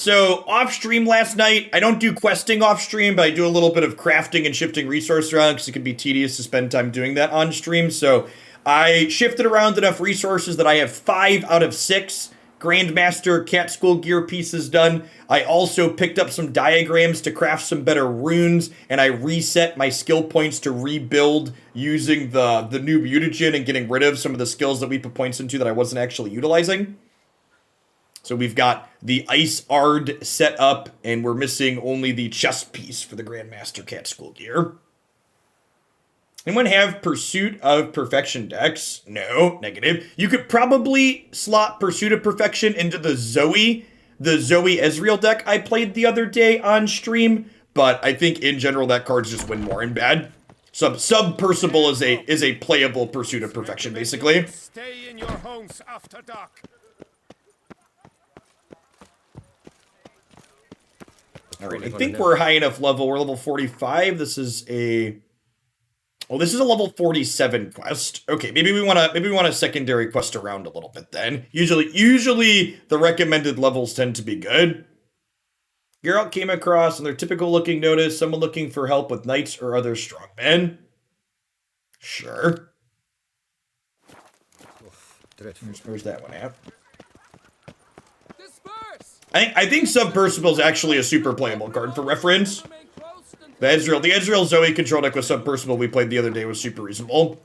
So off stream last night, I don't do questing off stream, but I do a little bit of crafting and shifting resources around because it can be tedious to spend time doing that on stream. So I shifted around enough resources that I have 5 out of 6 Grandmaster Cat School gear pieces done. I also picked up some diagrams to craft some better runes, and I reset my skill points to rebuild using the new mutagen and getting rid of some of the skills that we put points into that I wasn't actually utilizing. So we've got the Ice Ard set up, and we're missing only the chest piece for the Grandmaster Cat School gear. Anyone have Pursuit of Perfection decks? No, negative. You could probably slot Pursuit of Perfection into the Zoe Ezreal deck I played the other day on stream, but I think in general that card's just win more in bad. Sub Percival is a playable Pursuit of Perfection, basically. Stay in your homes after dark. All right, I think we're high enough level. We're level 45. This is a level 47 quest. Okay, maybe we want to secondary quest around a little bit then. Usually the recommended levels tend to be good. Geralt came across in their typical looking notice, someone looking for help with knights or other strong men. Sure. Where's that one at? I think Sub Percival is actually a super playable card for reference. The Ezreal Zoe control deck with Sub Percival we played the other day was super reasonable.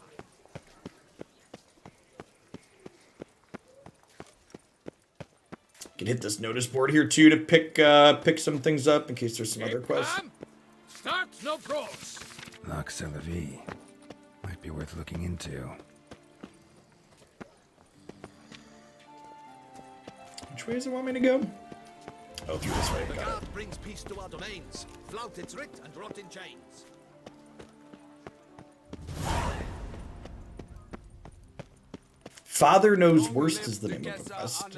Can hit this notice board here too to pick some things up in case there's some other quests. Start no pros. Loch Selavi. Might be worth looking into. Which way does it want me to go? Oh, through this way. The Got it. guard brings peace to our domains. Flout its writ and rot in chains. Father Knows Worst is the name of the quest.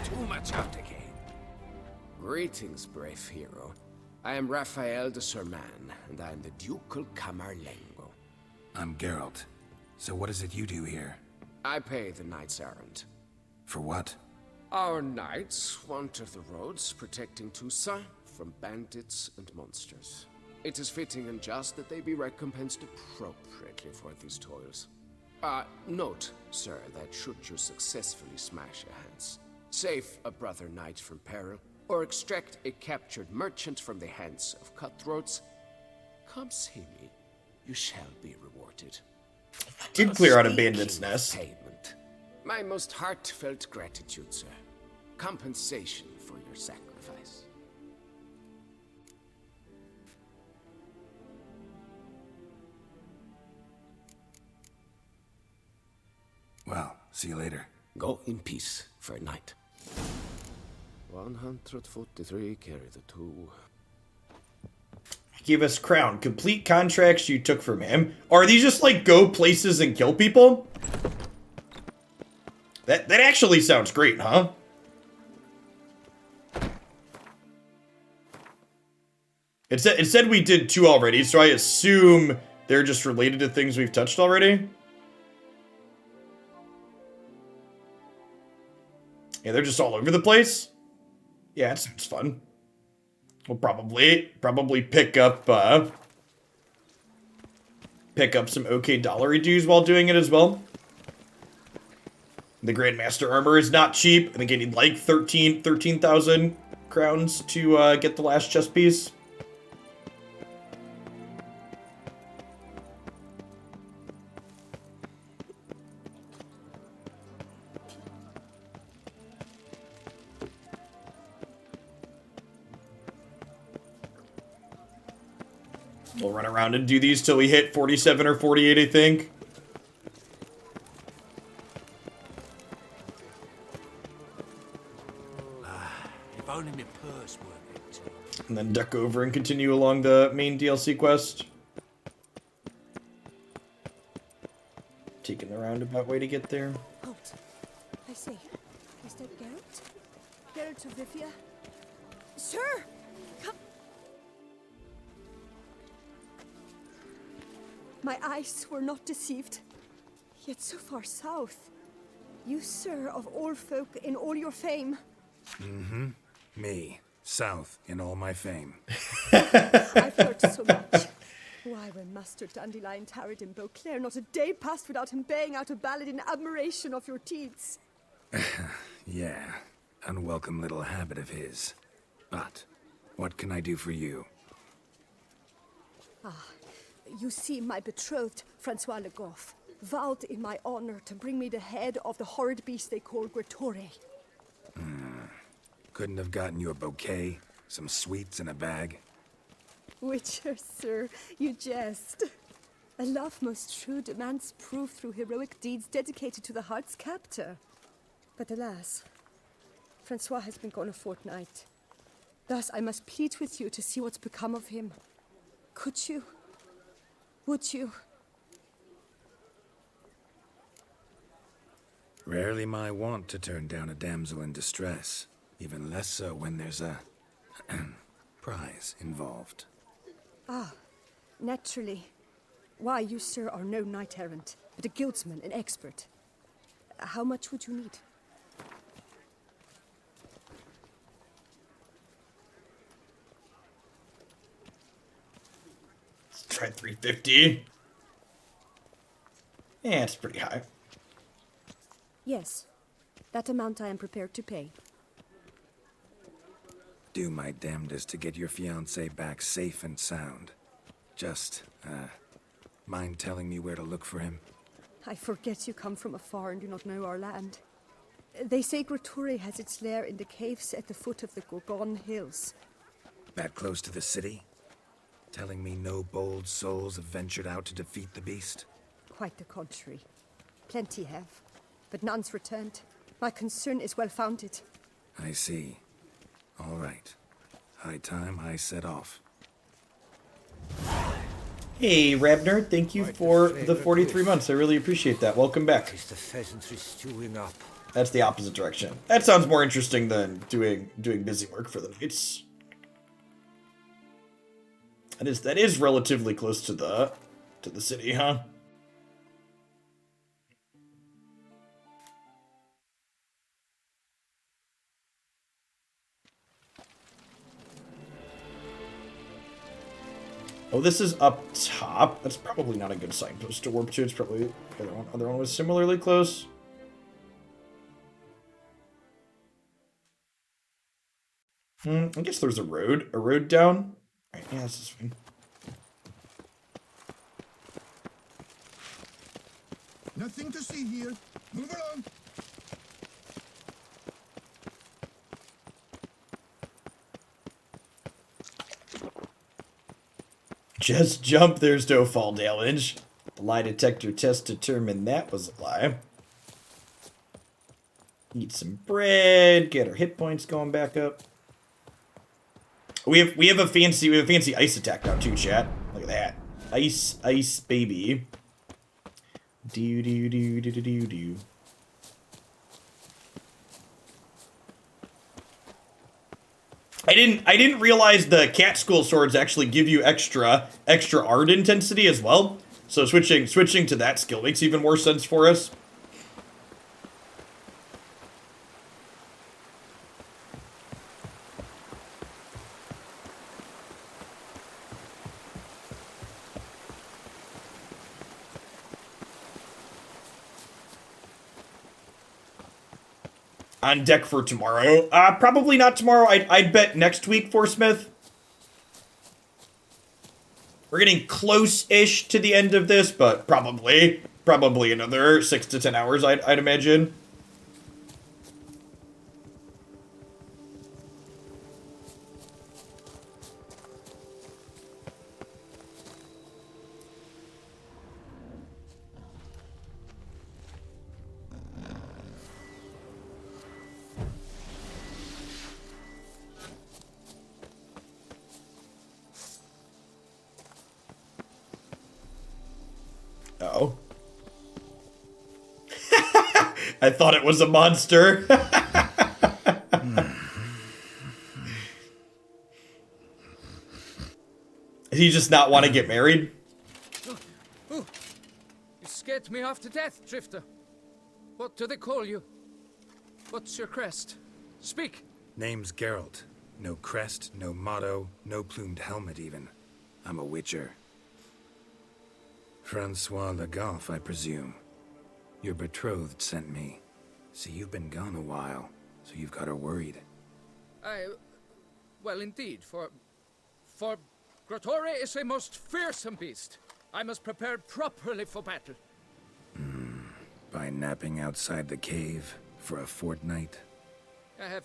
Too much aftercare. Greetings, brave hero. I am Raphael de Serman, and I am the Ducal Camarlengo. I'm Geralt. So what is it you do here? I pay the knights errant. For what? Our knights wander the roads protecting Tusa from bandits and monsters. It is fitting and just that they be recompensed appropriately for these toils. Note, sir, that should you successfully smash a hands, save a brother knight from peril, or extract a captured merchant from the hands of cutthroats, come see me. You shall be rewarded. Did clear out a bandit's nest. Payment. My most heartfelt gratitude, sir. Compensation for your sacrifice. Well, see you later. Go in peace for a night. 143, carry the 2. Give us crown. Complete contracts you took from him. Are these just like go places and kill people? That actually sounds great, huh? It said we did 2 already, so I assume they're just related to things we've touched already. Yeah, they're just all over the place. Yeah, it sounds fun. We'll probably pick up some okay dollary dues while doing it as well. The Grandmaster armor is not cheap. I think I need like 13,000 crowns to get the last chest piece. We'll run around and do these till we hit 47 or 48, I think. If only my purse worked. And then duck over and continue along the main DLC quest. Taking the roundabout way to get there. Halt. I say, is that Geralt? Geralt of Rivia? Sir! My eyes were not deceived. Yet so far south. You, sir, of all folk in all your fame. Me, south in all my fame. I've heard so much. Why, when Master Dandelion tarried in Beauclair, not a day passed without him baying out a ballad in admiration of your deeds. Yeah, unwelcome little habit of his. But what can I do for you? You see, my betrothed, Francois Le Goff, vowed in my honor to bring me the head of the horrid beast they call Gretore. Couldn't have gotten you a bouquet, some sweets in a bag? Witcher, sir, you jest. A love most true demands proof through heroic deeds dedicated to the heart's captor. But alas, Francois has been gone a fortnight. Thus I must plead with you to see what's become of him. Could you? Would you? Rarely my wont to turn down a damsel in distress. Even less so when there's a prize involved. Naturally. Why, you, sir, are no knight-errant, but a guildsman, an expert. How much would you need? Let's try 350. Yeah, it's pretty high. Yes, that amount I am prepared to pay. Do my damnedest to get your fiancé back safe and sound. Just, mind telling me where to look for him? I forget you come from afar and do not know our land. They say Gretore has its lair in the caves at the foot of the Gorgon Hills. That close to the city? Telling me no bold souls have ventured out to defeat the beast? Quite the contrary. Plenty have, but none's returned. My concern is well-founded. I see. All right. High time I set off. Hey, Rabner, thank you for the 43 months. I really appreciate that. Welcome back. Is the pheasantry stewing up? That's the opposite direction. That sounds more interesting than doing busy work for the knights. That is relatively close to the city, huh? Oh, this is up top. That's probably not a good signpost to warp to. It's probably the other one was similarly close. I guess there's a road down. All right, yeah, this is fine. Nothing to see here. Move along. Just jump, there's no fall damage. The lie detector test determined that was a lie. Eat some bread, get our hit points going back up. We have a fancy ice attack now too, chat. Look at that. Ice baby. Do. I didn't realize the cat school swords actually give you extra art intensity as well. So switching to that skill makes even more sense for us. On deck for tomorrow. Probably not tomorrow. I'd bet next week for Smith. We're getting close-ish to the end of this, but probably another 6 to 10 hours, I'd imagine. Uh-oh. I thought it was a monster. Does he just not want to get married? get me off to death, Drifter. What do they call you? What's your crest? Speak. Name's Geralt. No crest, no motto, no plumed helmet even. I'm a witcher. Francois Le Goff, I presume. Your betrothed sent me. See, you've been gone a while, so you've got her worried. Well, indeed, for Grotore is a most fearsome beast. I must prepare properly for battle. By napping outside the cave for a fortnight? I have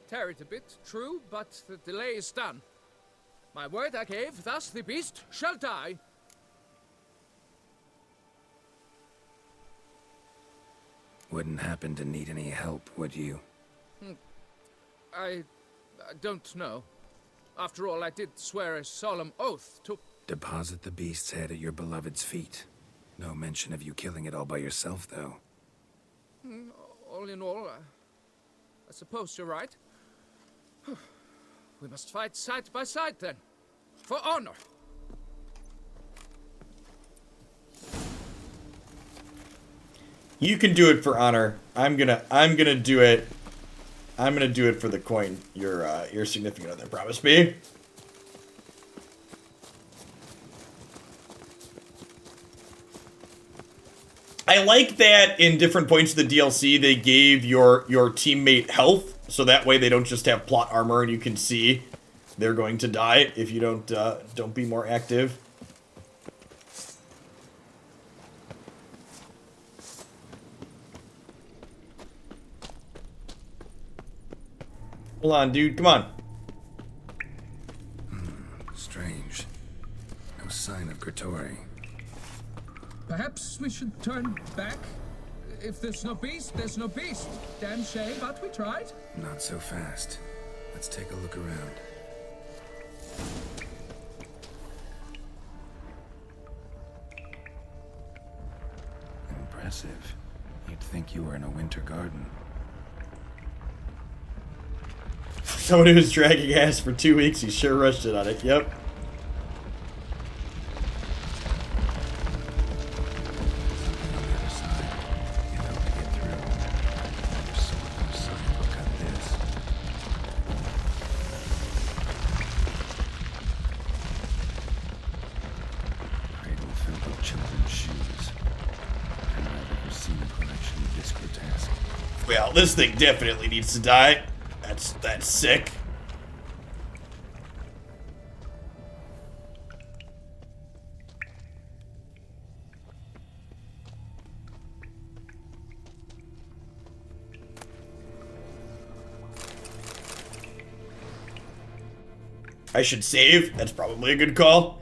tarried a bit, true, but the delay is done. My word I gave, thus the beast shall die. Wouldn't happen to need any help, would you? I don't know. After all, I did swear a solemn oath to... Deposit the beast's head at your beloved's feet. No mention of you killing it all by yourself, though. All in all, I suppose you're right. We must fight side by side, then. For honor. You can do it for honor. I'm gonna do it. I'm gonna do it for the coin your significant other promised me. I like that in different points of the DLC they gave your teammate health, so that way they don't just have plot armor and you can see they're going to die if you don't be more active. Hold on, dude. Come on. Strange. No sign of Grotore. Perhaps we should turn back? If there's no beast, there's no beast. Damn shame, but we tried. Not so fast. Let's take a look around. Impressive. You'd think you were in a winter garden. Someone who's dragging ass for 2 weeks, he sure rushed it on it. Yep. Well, this thing definitely needs to die. That's sick. I should save. That's probably a good call.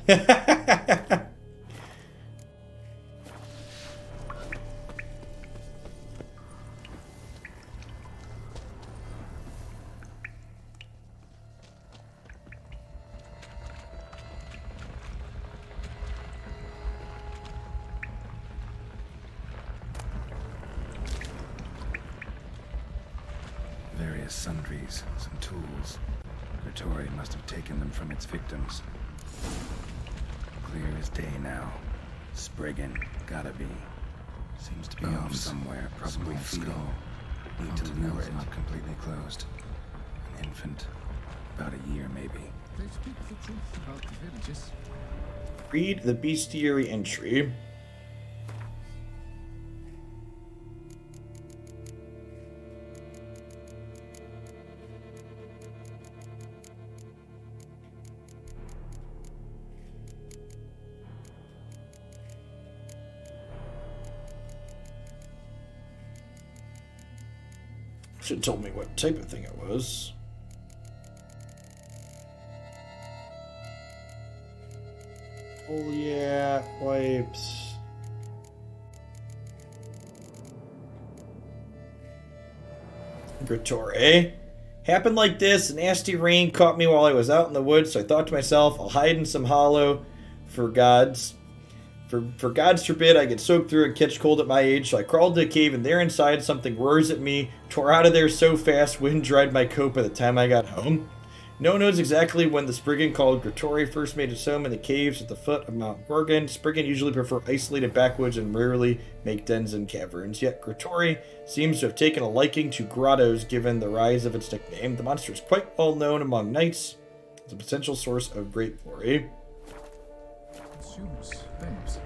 Various sundries, some tools. Grotore must have taken them from its victims. Clear as day now. Spriggan, gotta be. Seems to be off somewhere, probably feeding. Need to lure it. Not completely closed. An infant, about a year maybe. They speak the truth about the villages. Read the bestiary entry. Should have told me what type of thing it was. Oh yeah, wipes. Grotore. Happened like this. A nasty rain caught me while I was out in the woods, so I thought to myself, I'll hide in some hollow for gods. For God's forbid I get soaked through and catch cold at my age, so I crawled to a cave, and there inside something roars at me, tore out of there so fast, wind dried my coat by the time I got home. No one knows exactly when the Spriggan called Gretori first made its home in the caves at the foot of Mount Gorgon. Spriggan usually prefer isolated backwoods and rarely make dens in caverns. Yet Gretori seems to have taken a liking to grottos given the rise of its nickname. The monster is quite well known among knights as a potential source of great glory. Consumers, babes.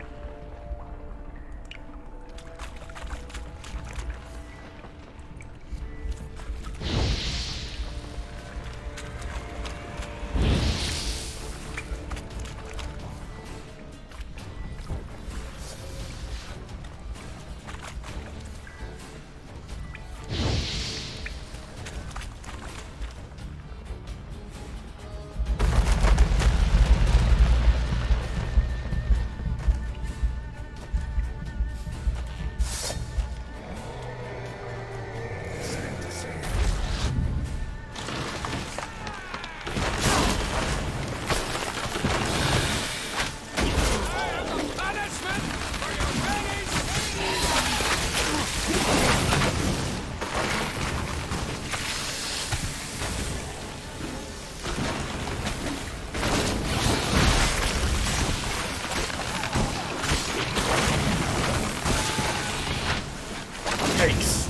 Yikes.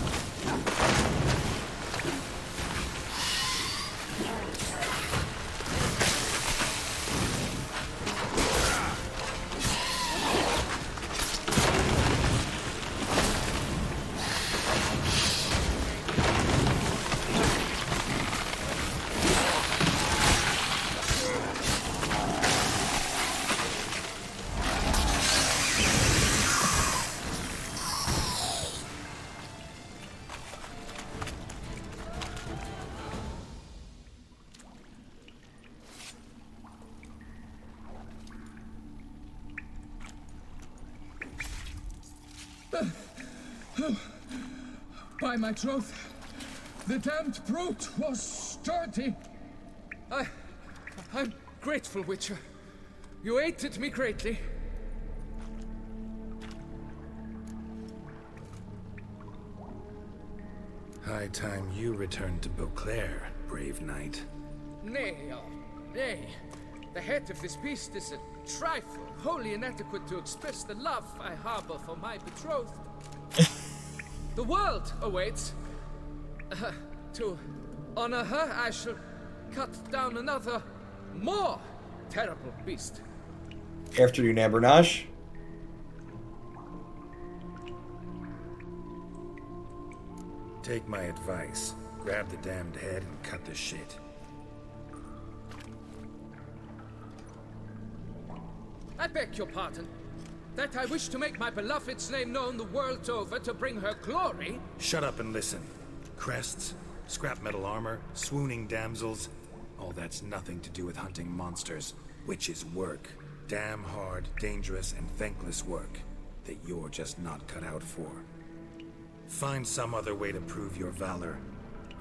By my troth, the damned brute was sturdy. I'm grateful, Witcher. You aided me greatly. High time you returned to Beauclair, brave knight. Nay, nay. The head of this beast is a trifle, wholly inadequate to express the love I harbor for my betrothed. The world awaits. To honor her, I shall cut down another, more terrible beast. Afternoon, Abernash. Take my advice. Grab the damned head and cut the shit. I beg your pardon. That I wish to make my beloved's name known the world over to bring her glory? Shut up and listen. Crests, scrap metal armor, swooning damsels. All that's nothing to do with hunting monsters, which is work. Damn hard, dangerous, and thankless work that you're just not cut out for. Find some other way to prove your valor.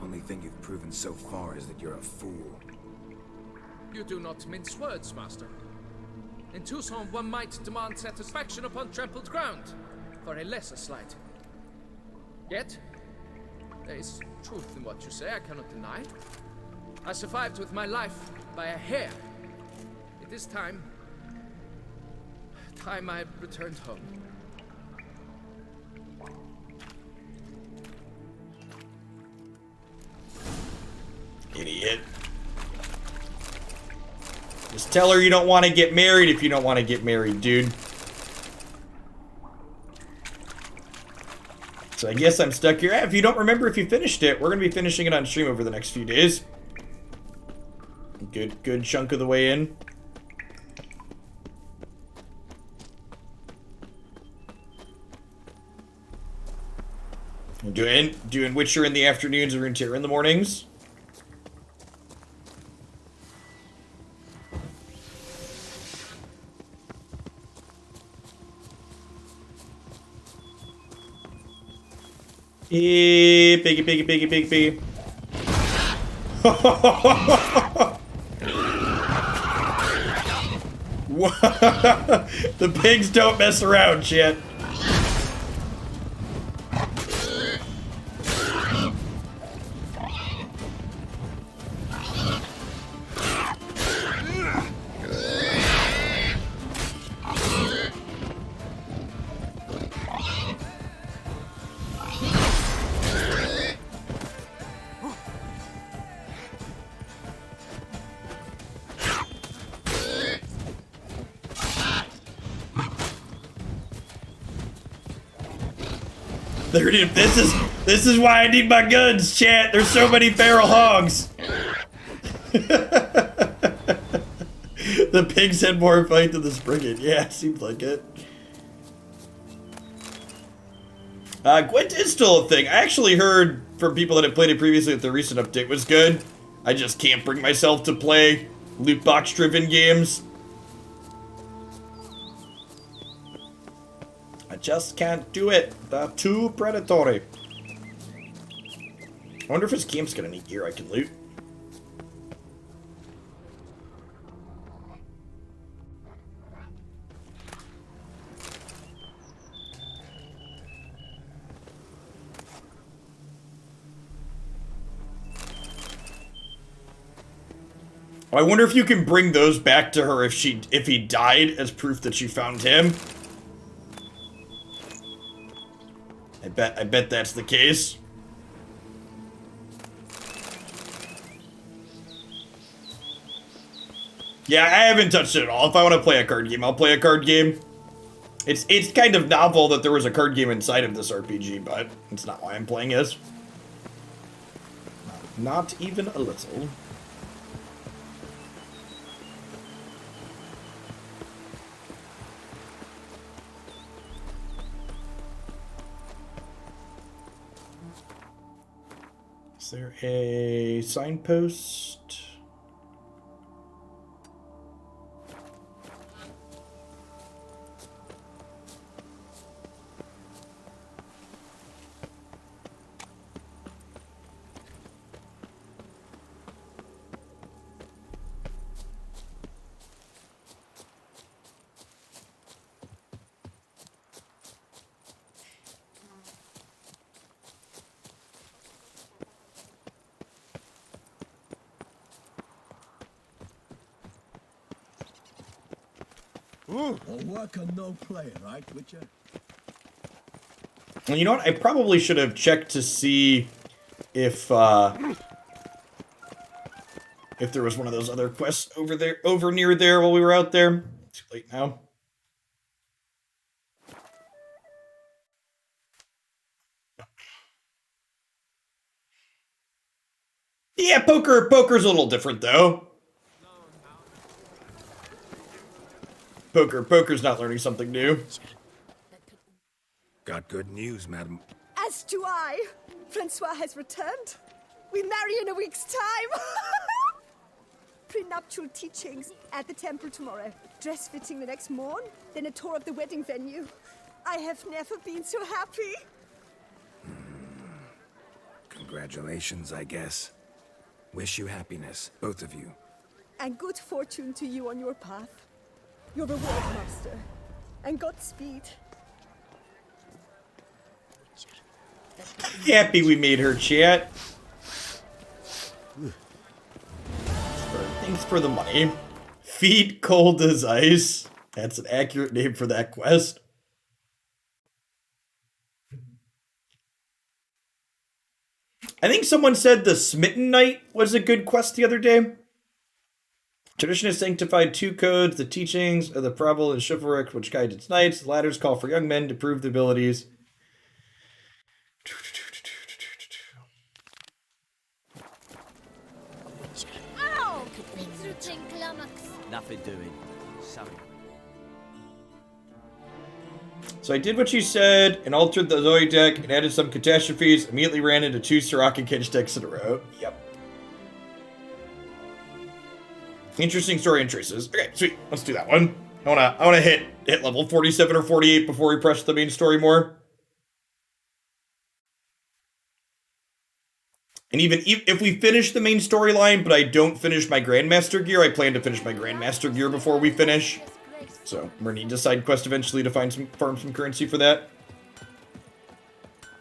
Only thing you've proven so far is that you're a fool. You do not mince words, Master. In Tucson, one might demand satisfaction upon trampled ground for a lesser slight. Yet, there is truth in what you say, I cannot deny. I survived with my life by a hair. It is time I returned home. Idiot. Just tell her you don't want to get married if you don't want to get married, dude. So I guess I'm stuck here. If you don't remember if you finished it, we're going to be finishing it on stream over the next few days. Good chunk of the way in. Doing Witcher in the afternoons or Runeterra in the mornings. Piggy. The pigs don't mess around, shit. This is why I need my guns, chat. There's so many feral hogs. The pigs had more fight than the Spriggan. Yeah, seems like it. Gwent is still a thing. I actually heard from people that have played it previously that the recent update was good. I just can't bring myself to play loot box driven games. I just can't do it. They're too predatory. I wonder if his camp's got any gear I can loot. I wonder if you can bring those back to her if he died as proof that she found him. I bet that's the case. Yeah, I haven't touched it at all. If I want to play a card game, I'll play a card game. It's kind of novel that there was a card game inside of this RPG, but it's not why I'm playing this. Not even a little. Is there a signpost? All work and no play, right, Witcher? Well, you know what? I probably should have checked to see if there was one of those other quests over near there while we were out there. Too late now. Yeah, poker's a little different though. Poker's not learning something new. Got good news, madam. As do I. Francois has returned. We marry in a week's time. Prenuptial teachings at the temple tomorrow. Dress fitting the next morn, then a tour of the wedding venue. I have never been so happy. Congratulations, I guess. Wish you happiness, both of you. And good fortune to you on your path. Your reward, master. And Godspeed. Happy we made her, chat. Thanks for the money. Feet cold as ice. That's an accurate name for that quest. I think someone said the Smitten Knight was a good quest the other day. Tradition has sanctified two codes, the teachings of the Prabal and Chivalric, which guide its knights. The ladders call for young men to prove their abilities. Ow! Nothing doing. Sorry. So I did what you said and altered the Zoe deck and added some catastrophes. Immediately ran into 2 Sirac Kinch decks in a row. Yep. Interesting story and traces. Okay, sweet. Let's do that one. I wanna hit level 47 or 48 before we press the main story more. And even if we finish the main storyline, but I don't finish my Grandmaster gear, I plan to finish my Grandmaster gear before we finish. So we're gonna need to side quest eventually to farm some currency for that.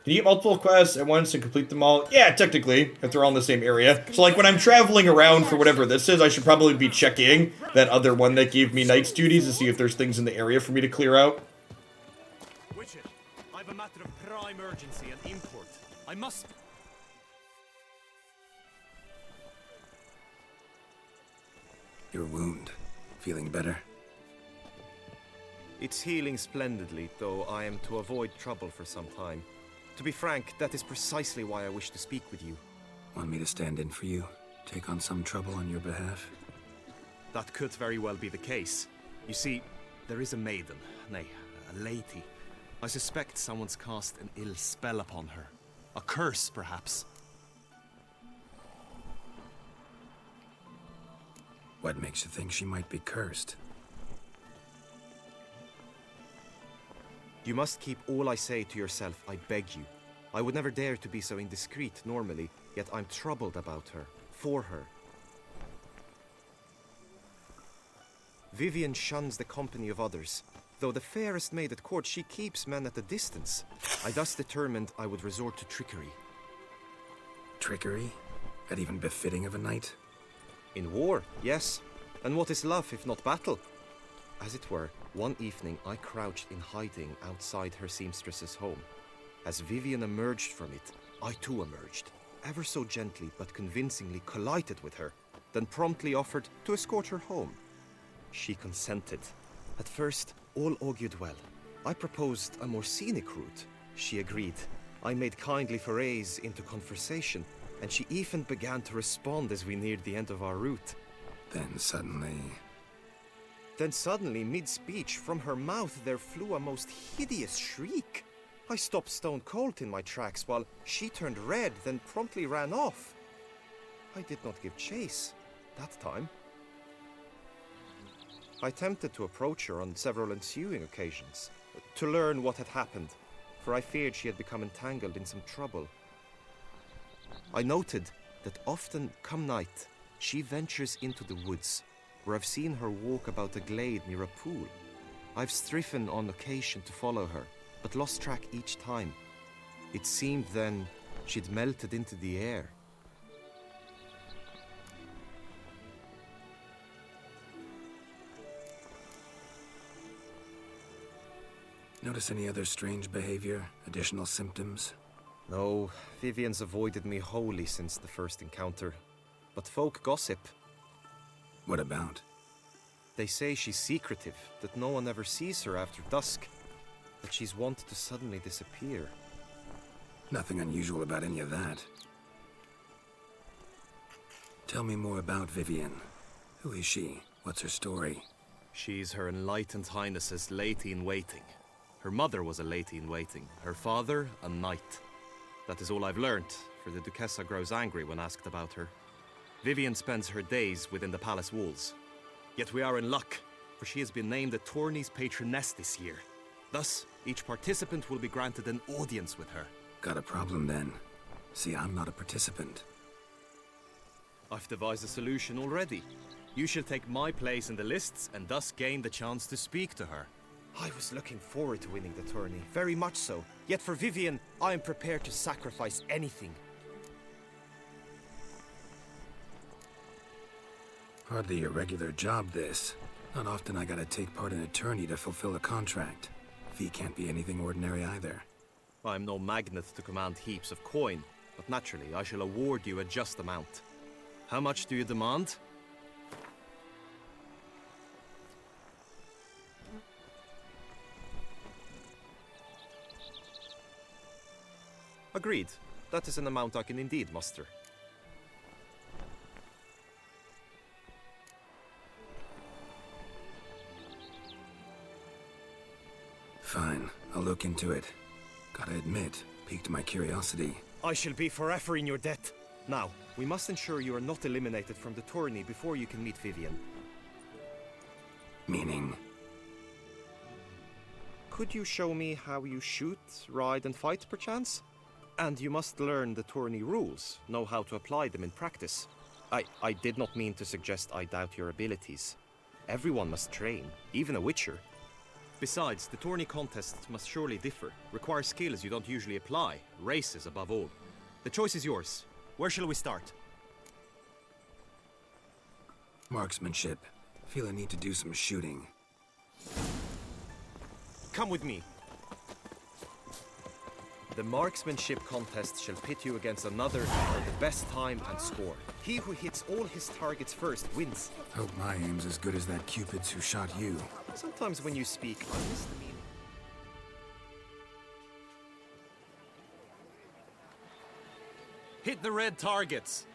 Can you get multiple quests at once and complete them all? Yeah, technically, if they're all in the same area. So like when I'm traveling around for whatever this is, I should probably be checking that other one that gave me Knight's duties to see if there's things in the area for me to clear out. Witcher, I've a matter of prime urgency and import. I must... Your wound. Feeling better? It's healing splendidly, though I am to avoid trouble for some time. To be frank, that is precisely why I wish to speak with you. Want me to stand in for you? Take on some trouble on your behalf? That could very well be the case. You see, there is a maiden, nay, a lady. I suspect someone's cast an ill spell upon her. A curse, perhaps. What makes you think she might be cursed? You must keep all I say to yourself, I beg you. I would never dare to be so indiscreet normally, yet I'm troubled about her, for her. Vivienne shuns the company of others. Though the fairest maid at court, she keeps men at a distance. I thus determined I would resort to trickery. Trickery? That even befitting of a knight? In war, yes. And what is love if not battle? As it were, one evening I crouched in hiding outside her seamstress's home. As Vivienne emerged from it, I too emerged. Ever so gently but convincingly collided with her, then promptly offered to escort her home. She consented. At first, all augured well. I proposed a more scenic route. She agreed. I made kindly forays into conversation, and she even began to respond as we neared the end of our route. Then suddenly, mid-speech, from her mouth there flew a most hideous shriek. I stopped stone cold in my tracks while she turned red, then promptly ran off. I did not give chase that time. I attempted to approach her on several ensuing occasions, to learn what had happened, for I feared she had become entangled in some trouble. I noted that often, come night, she ventures into the woods, where I've seen her walk about a glade near a pool. I've striven on occasion to follow her, but lost track each time. It seemed then she'd melted into the air. notice any other strange behavior? Additional symptoms? No, Vivienne's avoided me wholly since the first encounter. But folk gossip. What about? They say she's secretive, that no one ever sees her after dusk. That she's wont to suddenly disappear. Nothing unusual about any of that. Tell me more about Vivienne. Who is she? What's her story? She's Her Enlightened Highness's lady-in-waiting. Her mother was a lady-in-waiting, her father a knight. That is all I've learnt, for the Duchessa grows angry when asked about her. Vivienne spends her days within the palace walls. Yet we are in luck, for she has been named the tourney's patroness this year. Thus, each participant will be granted an audience with her. Got a problem then. See, I'm not a participant. I've devised a solution already. You shall take my place in the lists and thus gain the chance to speak to her. I was looking forward to winning the tourney, very much so. Yet for Vivienne, I am prepared to sacrifice anything. Hardly a regular job, this. Not often I gotta take part in a tourney to fulfill a contract. Fee can't be anything ordinary either. I'm no magnet to command heaps of coin, but naturally I shall award you a just amount. How much do you demand? Agreed. That is an amount I can indeed muster. Fine, I'll look into it. Gotta admit, piqued my curiosity. I shall be forever in your debt. Now, we must ensure you are not eliminated from the tourney before you can meet Vivienne. Meaning? Could you show me how you shoot, ride and fight, perchance? And you must learn the tourney rules, know how to apply them in practice. I did not mean to suggest I doubt your abilities. Everyone must train, even a witcher. Besides, the tourney contests must surely differ, require skills you don't usually apply, races above all. The choice is yours. Where shall we start? Marksmanship. Feel I need to do some shooting. Come with me. The marksmanship contest shall pit you against another for the best time and score. He who hits all his targets first wins. Hope my aim's as good as that Cupid's who shot you. Sometimes when you speak, I miss the meaning. Hit the red targets.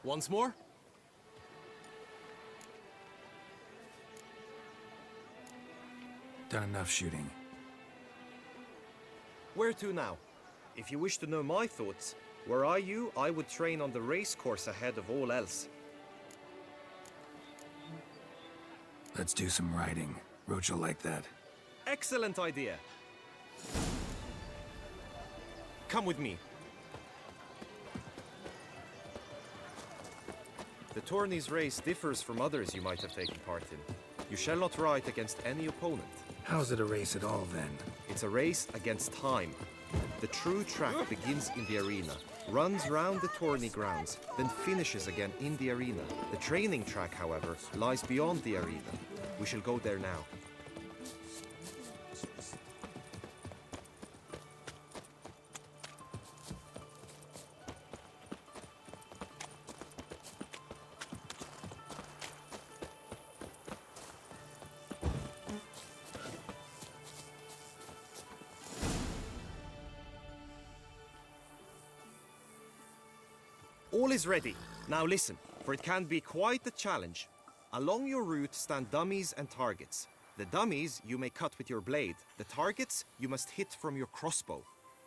Once more? Done enough shooting. Where to now? If you wish to know my thoughts, were I you, I would train on the race course ahead of all else. Let's do some riding. Roach will like that. Excellent idea. Come with me. The tourney's race differs from others you might have taken part in. You shall not ride against any opponent. How's it a race at all, then? It's a race against time. The true track begins in the arena, runs round the tourney grounds, then finishes again in the arena. The training track, however, lies beyond the arena. We shall go there now. All is ready. Now listen, for it can be quite a challenge. Along your route stand dummies and targets. The dummies you may cut with your blade. The targets you must hit from your crossbow.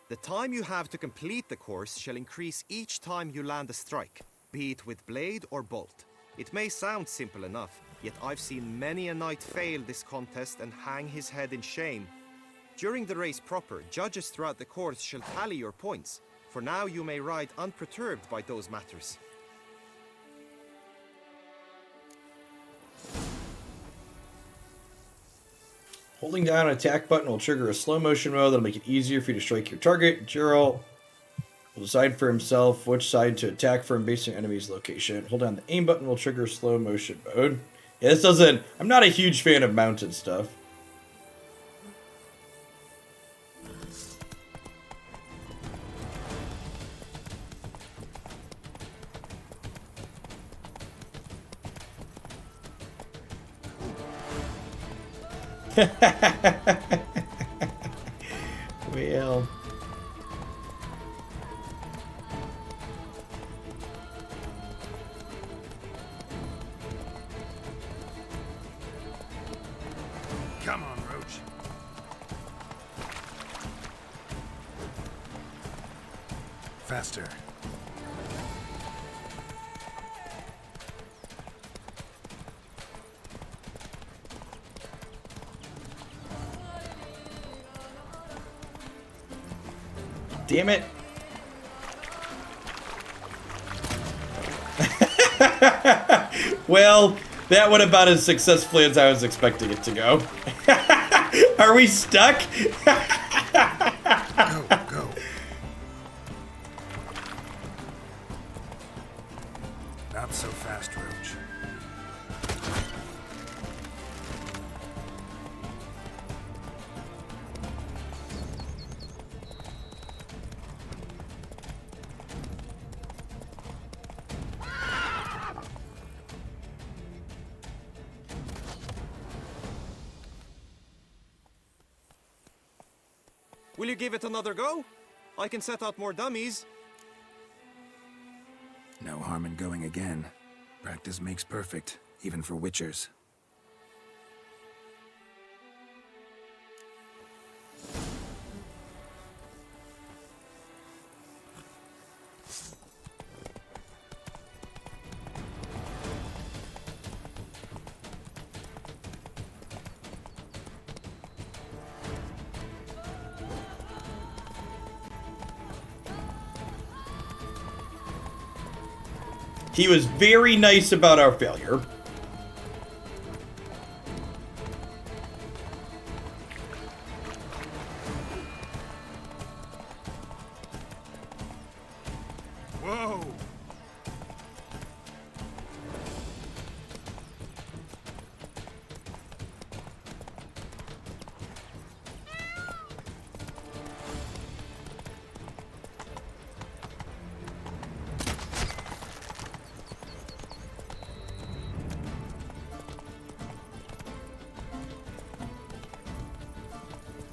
The time you have to complete the course shall increase each time you land a strike, be it with blade or bolt. It may sound simple enough, yet I've seen many a knight fail this contest and hang his head in shame. During the race proper, judges throughout the course shall tally your points. For now you may ride unperturbed by those matters. Holding down an attack button will trigger a slow motion mode that'll make it easier for you to strike your target. Geralt will decide for himself which side to attack from based on enemy's location. Hold down the aim button will trigger slow motion mode. Yeah, this doesn't... I'm not a huge fan of mounted stuff. Well... Come on, Roach. Faster. Damn it. Well, that went about as successfully as I was expecting it to go. Are we stuck? Go. Not so fast, Roach. Will you give it another go? I can set out more dummies. No harm in going again. Practice makes perfect, even for witchers. He was very nice about our failure. Whoa!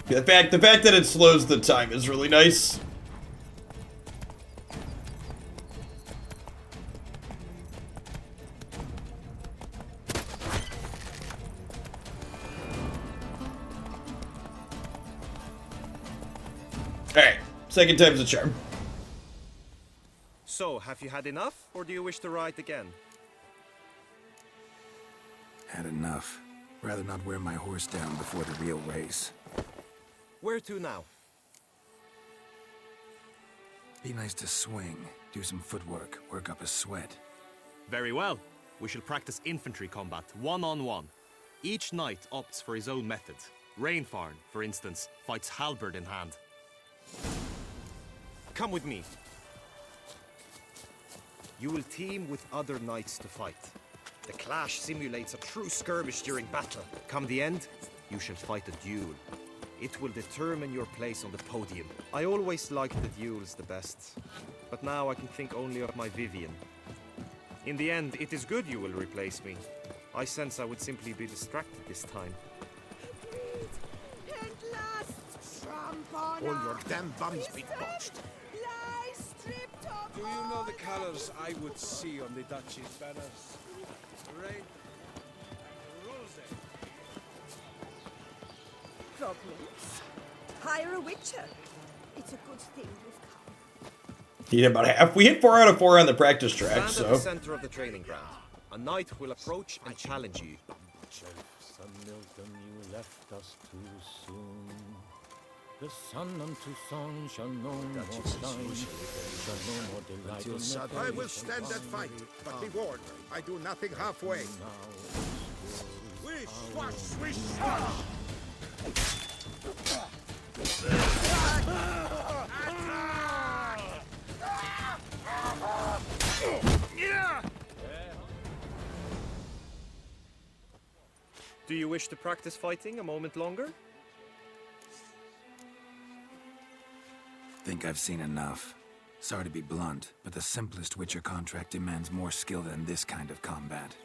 The fact that it slows the time is really nice. Alright, second time's a charm. So, have you had enough, or do you wish to ride again? Had enough. Rather not wear my horse down before the real race. Where to now? Be nice to swing, do some footwork, work up a sweat. Very well. We shall practice infantry combat, one-on-one. Each knight opts for his own method. Rainfarn, for instance, fights halberd in hand. Come with me. You will team with other knights to fight. The clash simulates a true skirmish during battle. Come the end, you shall fight a duel. It will determine your place on the podium. I always liked the duels the best, but now I can think only of my Vivian. In the end, it is good you will replace me. I sense I would simply be distracted this time. All your damn bums be botched. Do you know the colors I would see on the Duchy's banners? Red and rose. Problems? Hire a witcher. It's a good thing you've come. He hit about half. We hit 4 out of 4 on the practice track, Stand so. at the center of the training ground. A knight will approach and challenge you. Son Milton, you left us too soon. The sun unto song shall no more shine, shall no more delight in the I will stand that fight, but be warned, I do nothing halfway. Swish, swash, swish, swash! Do you wish to practice fighting a moment longer? Think I've seen enough. Sorry to be blunt, but the simplest Witcher contract demands more skill than this kind of combat.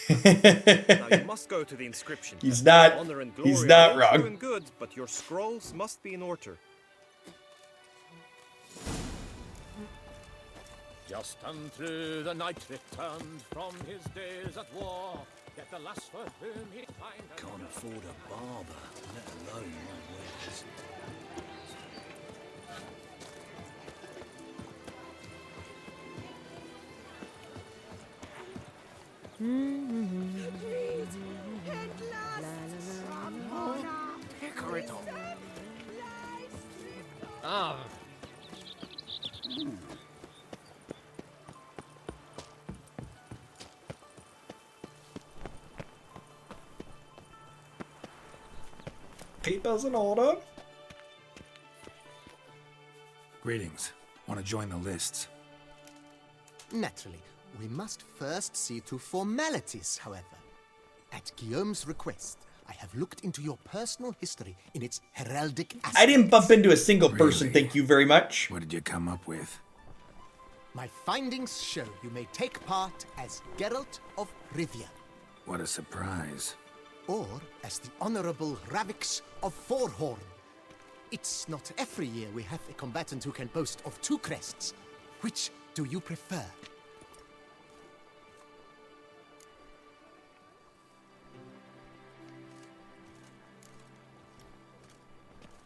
Now you must go to the inscription. He's not. Honor and glory He's not are all true wrong. and good, but your scrolls must be in order. Just unto the knight returned from his days at war. Yet the lass for whom he find Can't afford a barber, let alone my wares. Ah. Papers in order. Greetings. Want to join the lists? Naturally, we must first see to formalities, however. At Guillaume's request, I have looked into your personal history in its heraldic aspects. I didn't bump into a single person, thank you very much. What did you come up with? My findings show you may take part as Geralt of Rivia. What a surprise. Or as the Honorable Ravix of Forhorn. It's not every year we have a combatant who can boast of 2 crests. Which do you prefer?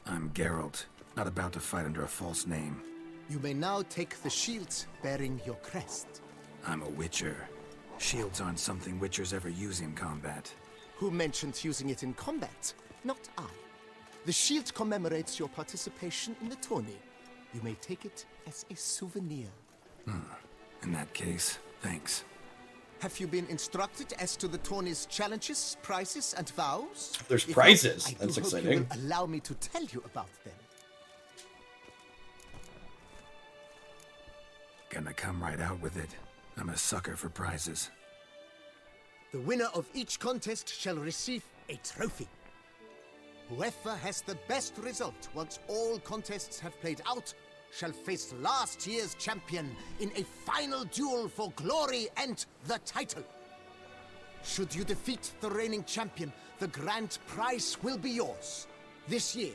I'm Geralt, not about to fight under a false name. You may now take the shields bearing your crest. I'm a Witcher. Shields aren't something Witchers ever use in combat. Who mentioned using it in combat? Not I. The shield commemorates your participation in the tourney. You may take it as a souvenir. In that case, thanks. Have you been instructed as to the tourney's challenges, prizes, and vows? There's If not, prizes. I do That's hope exciting. You will allow me to tell you about them. Gonna come right out with it. I'm a sucker for prizes. The winner of each contest shall receive a trophy. Whoever has the best result once all contests have played out shall face last year's champion in a final duel for glory and the title. Should you defeat the reigning champion, the grand prize will be yours. This year,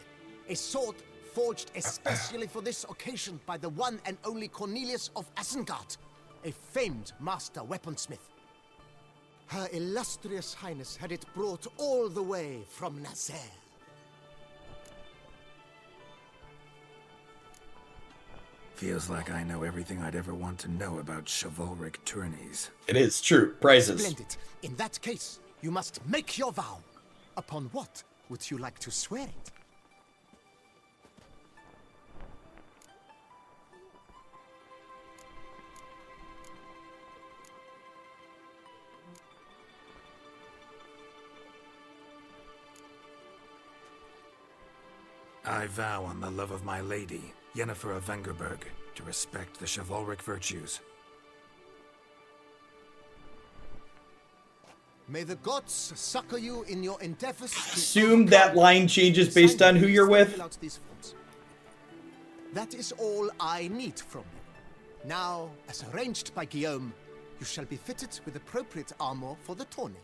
A sword forged especially for this occasion by the one and only Cornelius of Isengard, a famed master weaponsmith. Her illustrious highness had it brought all the way from Nazaire. Feels like I know everything I'd ever want to know about chivalric tourneys. It is true. Prizes. Splendid. In that case, you must make your vow. Upon what would you like to swear it? I vow on the love of my lady, Yennefer of Vengerberg, to respect the chivalric virtues. May the gods succor you in your endeavors to Assume that line changes based on who you're with. fill out these forms. That is all I need from you. Now, as arranged by Guillaume, you shall be fitted with appropriate armor for the tourney.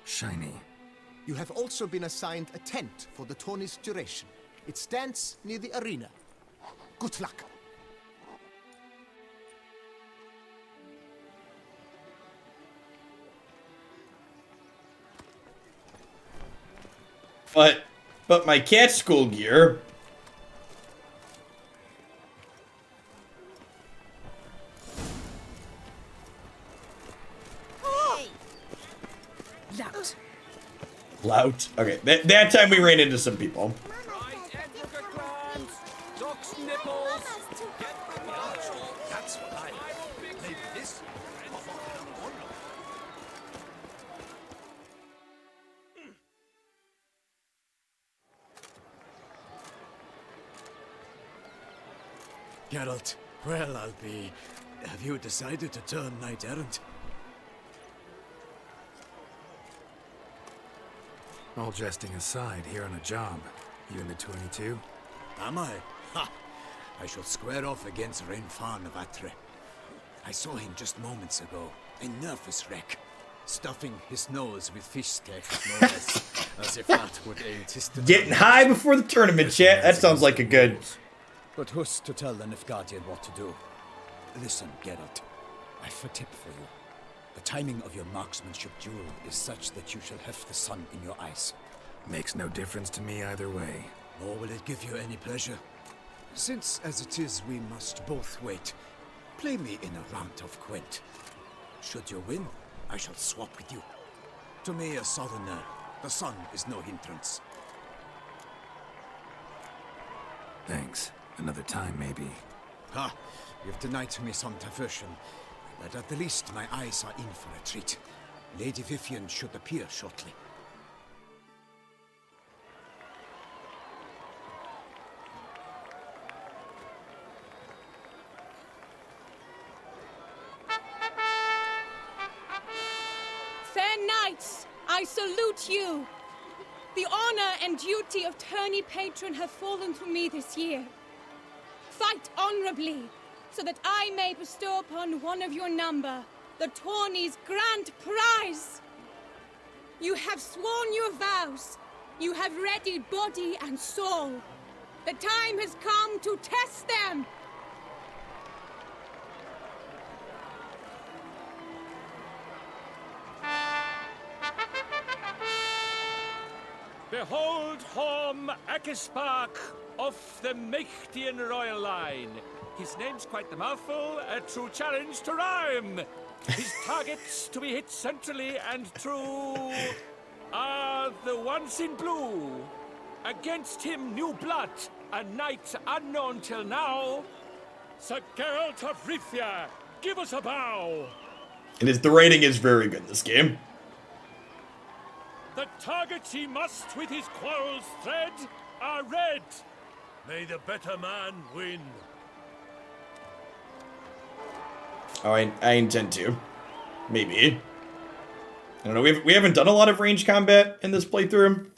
Shiny. You have also been assigned a tent for the tourney's duration. It stands near the arena. Good luck. But my cat school gear. Loud. Loud. Okay, that time we ran into some people. That's what I maybe this. Geralt, well, I'll be. Have you decided to turn knight errant? All jesting aside, here on a job. You in the 22? Am I? Ha! I shall square off against Rainfan of Atre. I saw him just moments ago. A nervous wreck. Stuffing his nose with fish steak, no less. As if that would aid his Getting high before the tournament, chat. That sounds like a good. But who's to tell the Nilfgaardian what to do? Listen, Geralt. I've a tip for you. The timing of your marksmanship duel is such that you shall have the sun in your eyes. Makes no difference to me either way. Nor will it give you any pleasure. Since, as it is, we must both wait, play me in a round of Gwent. Should you win, I shall swap with you. To me, a southerner, the sun is no hindrance. Thanks. Another time, maybe. Ha! You've denied me some diversion, but at the least my eyes are in for a treat. Lady Vivian should appear shortly. Fair knights, I salute you. The honor and duty of tourney patron have fallen to me this year. Fight honorably, so that I may bestow upon one of your number the tourney's grand prize. You have sworn your vows. You have readied body and soul. The time has come to test them. Behold Horm Akispark of the Mechtian royal line. His name's quite the mouthful, a true challenge to rhyme. His targets to be hit centrally and true are the ones in blue. Against him new blood, a knight unknown till now. Sir Geralt of Rivia, give us a bow. The rating is very good this game. The targets he must with his quarrels thread are red. May the better man win. Oh, I intend to. Maybe. I don't know. We haven't done a lot of range combat in this playthrough.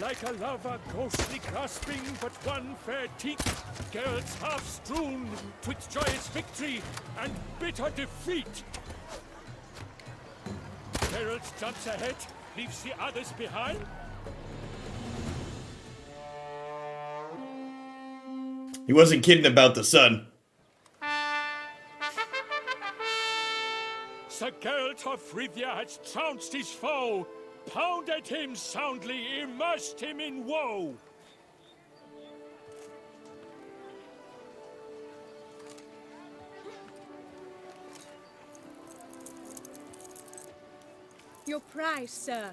Like a lover ghostly grasping but one fair teeth, Geralt's half strewn twixt joyous victory and bitter defeat. Geralt jumps ahead, leaves the others behind. He wasn't kidding about the sun. Sir Geralt of Rivia has trounced his foe, pounded him soundly, immersed him in woe. Your prize, sir.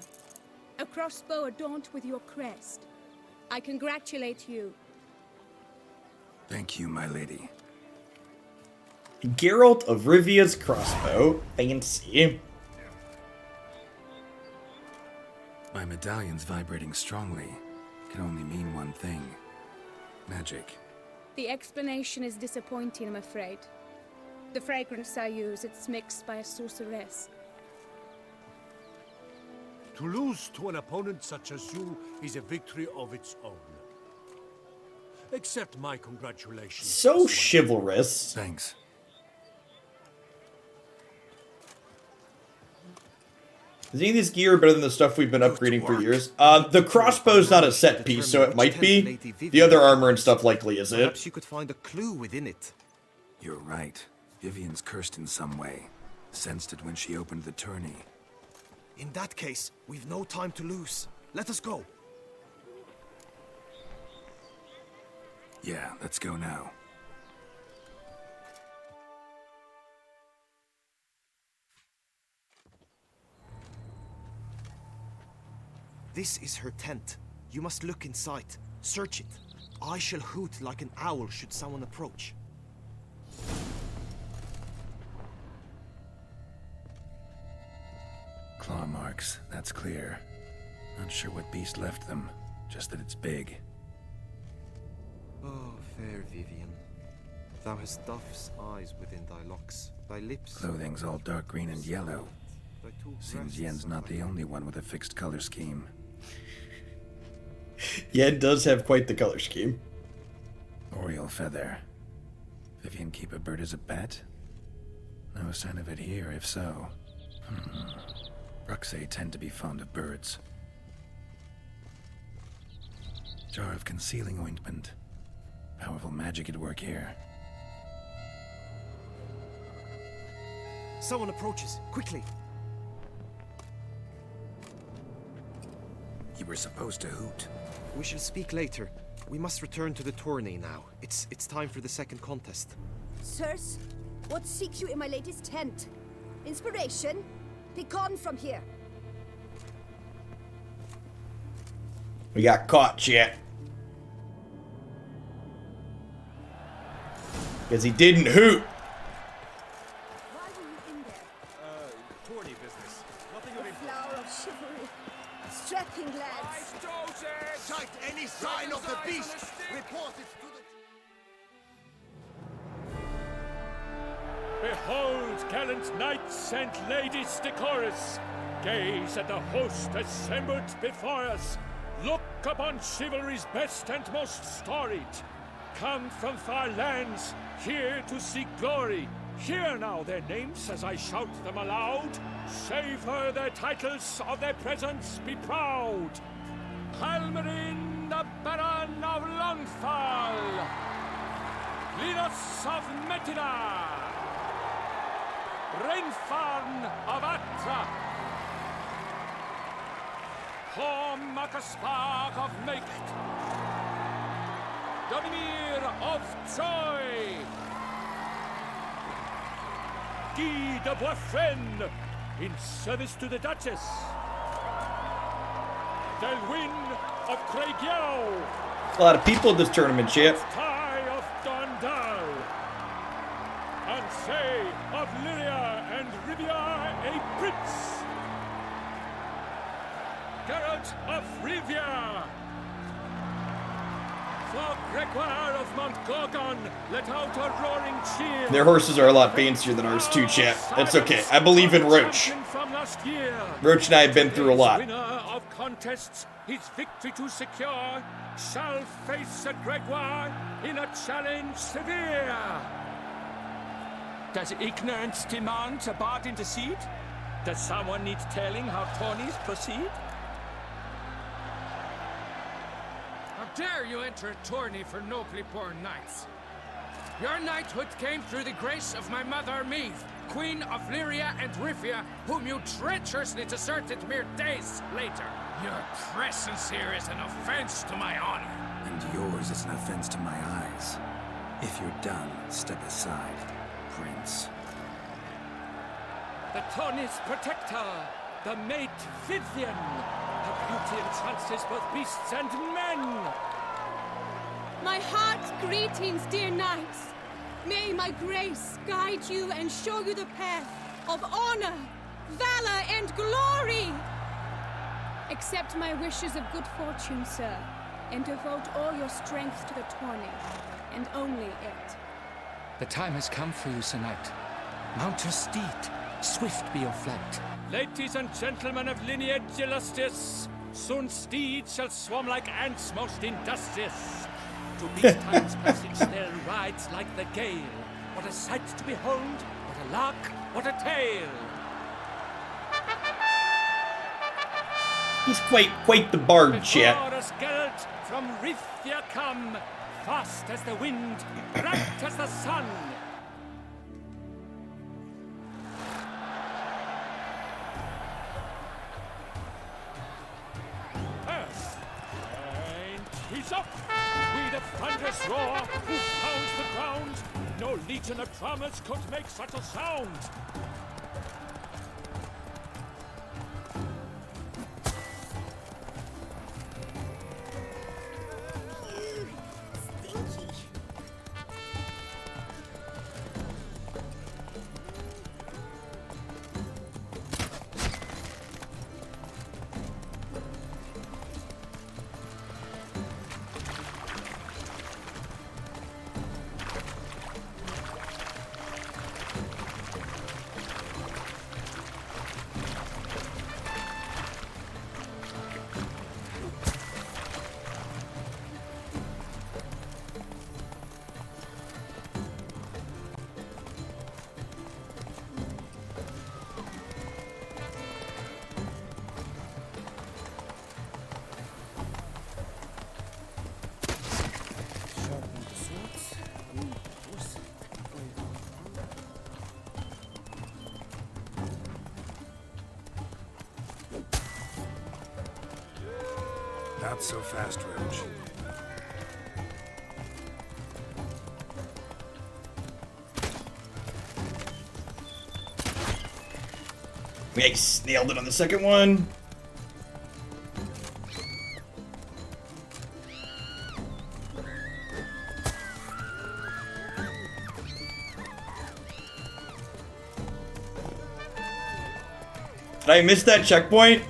A crossbow adorned with your crest. I congratulate you. Thank you, my lady. Geralt of Rivia's crossbow. Fancy. My medallion's vibrating strongly. Can only mean one thing. Magic. The explanation is disappointing, I'm afraid. The fragrance I use, it's mixed by a sorceress. To lose to an opponent such as you is a victory of its own. Accept my congratulations. So chivalrous. Thanks. Is any of this gear better than the stuff we've been upgrading for years? The crossbow's not a set piece, so it might be. The other armor and stuff likely isn't. Perhaps you could find a clue within it. You're right. Vivian's cursed in some way. Sensed it when she opened the tourney. In that case, we've no time to lose. Let us go. Yeah, let's go now. This is her tent. You must look inside. Search it. I shall hoot like an owl should someone approach. Claw marks, that's clear. Not sure what beast left them, just that it's big. Oh, fair Vivian. Thou hast dove's eyes within thy locks, thy lips... Clothing's all dark green and yellow. thy two Seems breasts Yen's are not like the only one with a fixed color scheme. Yen does have quite the color scheme. Oriole feather. Vivian keep a bird as a pet? No sign of it here, if so. Bruxae tend to be fond of birds. Jar of concealing ointment. Powerful magic at work here. Someone approaches. Quickly! You were supposed to hoot. We shall speak later. We must return to the tourney now. It's time for the second contest. Sirs, what seeks you in my lady's tent? Inspiration? Begone from here. We got caught, chat. Because he didn't hoot. Why were you in there? Tourney business. Nothing of The it. flower of chivalry. Strapping lads. Sight any sign of the beast! Report it to the... Behold, gallant knights and ladies decorous. Gaze at the host assembled before us. Look upon chivalry's best and most storied. Come from far lands, here to seek glory. Hear now their names as I shout them aloud. Savor their titles, of their presence be proud. Halmarin, the Baron of Longfall. Linus of Metida. Rainfarn of Atra. Horm Akaspar of Meicht. Donimir of Troy. Guy de Boisfren, in service to the Duchess. Delwyn of Craigiau. A lot of people in this tournament, champ. Ty of Dondal. Ansay of Lyria and Rivia a prince. Geralt of Rivia. For Gregoire of Montgorgon, let out a roaring cheer. Their horses are a lot fancier than ours too, chat. That's okay. I believe in Roach. From last year. Roach and I have been through a lot. Winner of contests, his victory to secure, shall face a Gregoire in a challenge severe. Does ignorance demand a bard intercede? Does someone need telling how tourneys proceed? How dare you enter a tourney for nobly born knights? Your knighthood came through the grace of my mother Meath, Queen of Lyria and Rifia, whom you treacherously deserted mere days later. Your presence here is an offense to my honor. And yours is an offense to my eyes. If you're done, step aside, Prince. The tourney's protector, the mate Vivian. Her beauty entrances both beasts and men. My heart's greetings, dear knights. May my grace guide you and show you the path of honor, valor, and glory. Accept my wishes of good fortune, sir, and devote all your strength to the tourney, and only it. The time has come for you, Sir Knight. Mount your steed. Swift be your flight. Ladies and gentlemen of lineage illustrious, soon steeds shall swarm like ants most industrious. To beat time's passage they'll ride like the gale. What a sight to behold, what a lark, what a tale. He's quite the bard, chat. Before us Geralt from Rithia come, fast as the wind, bright as the sun. And he's up! We the thunderous roar, who pounds the ground. No legion of drummers could make such a sound. Not so fast, Roach. Nice, nailed it on the second one. Did I miss that checkpoint?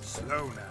Slow now.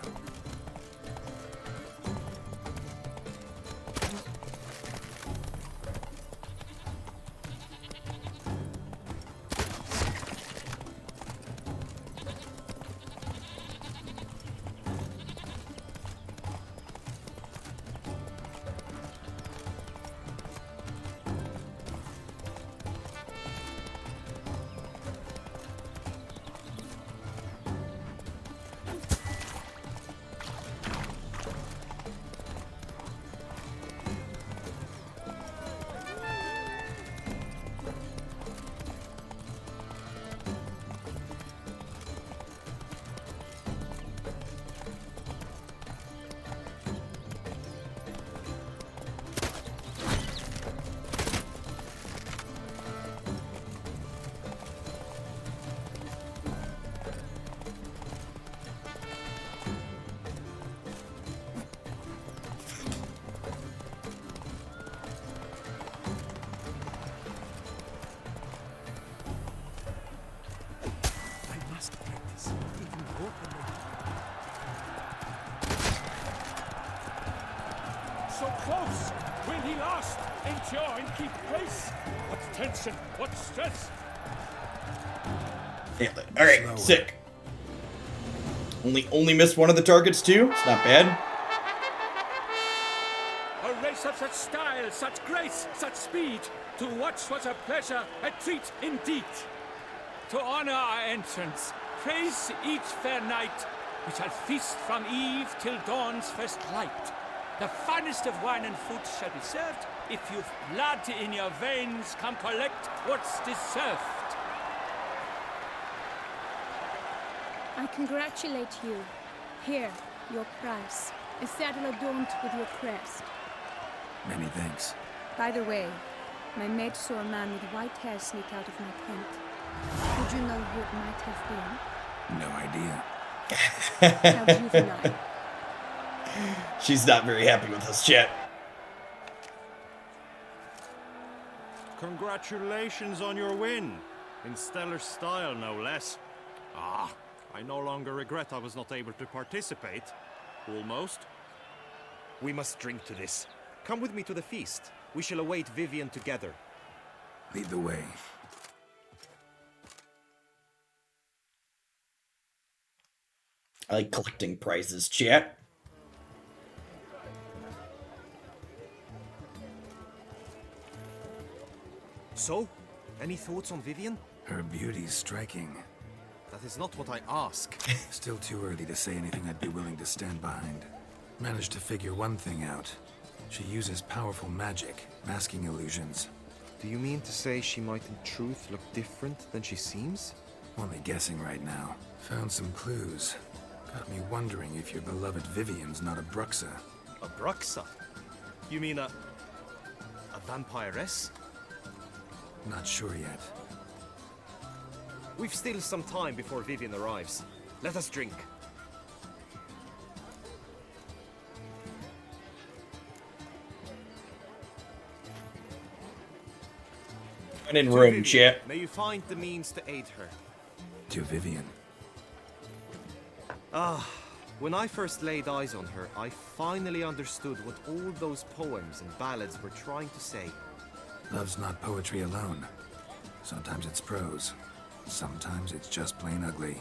folks? Will he last, endure, and keep pace? What tension, what stress? Yeah, all right, sick. Only missed one of the targets too. It's not bad. A race of such style, such grace, such speed. To watch was a pleasure, a treat indeed. To honor our entrance, praise each fair knight. We shall feast from eve till dawn's first light. The finest of wine and food shall be served. If you've blood in your veins, come collect what's deserved. I congratulate you. Here, your prize. A saddle adorned with your crest. Many thanks. By the way, my maid saw a man with white hair sneak out of my tent. Would you know who it might have No idea. been? How juvenile. She's not very happy with us, chat. Congratulations on your win. In stellar style, no less. Ah, I no longer regret I was not able to participate. Almost. We must drink to this. Come with me to the feast. We shall await Vivian together. Lead the way. I like collecting prizes, chat. So, any thoughts on Vivian? Her beauty's striking. That is not what I ask. Still too early to say anything I'd be willing to stand behind. Managed to figure one thing out. She uses powerful magic, masking illusions. Do you mean to say she might in truth look different than she seems? Only guessing right now. Found some clues. Got me wondering if your beloved Vivian's not a Bruxa. A Bruxa? You mean a vampiress? Not sure yet. We've still some time before Vivian arrives. Let us drink. And in room, chat. May you find the means to aid her. To Vivian. Ah, when I first laid eyes on her, I finally understood what all those poems and ballads were trying to say. Love's not poetry alone. Sometimes it's prose. Sometimes it's just plain ugly.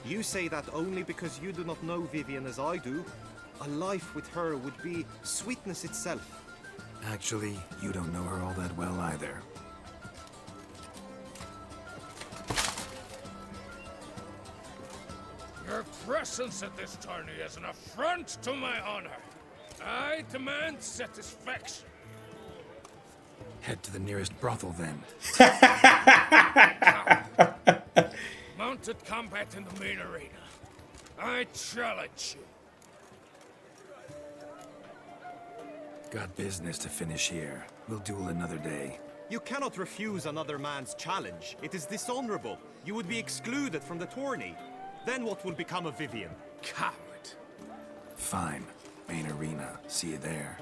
You say that only because you do not know Vivian as I do. A life with her would be sweetness itself. Actually, you don't know her all that well either. Your presence at this tourney is an affront to my honor. I demand satisfaction. Head to the nearest brothel then. Mounted combat in the main arena. I challenge you. Got business to finish here. We'll duel another day. You cannot refuse another man's challenge. It is dishonorable. You would be excluded from the tourney. Then what will become of Vivian? Coward. Fine. Main arena. See you there.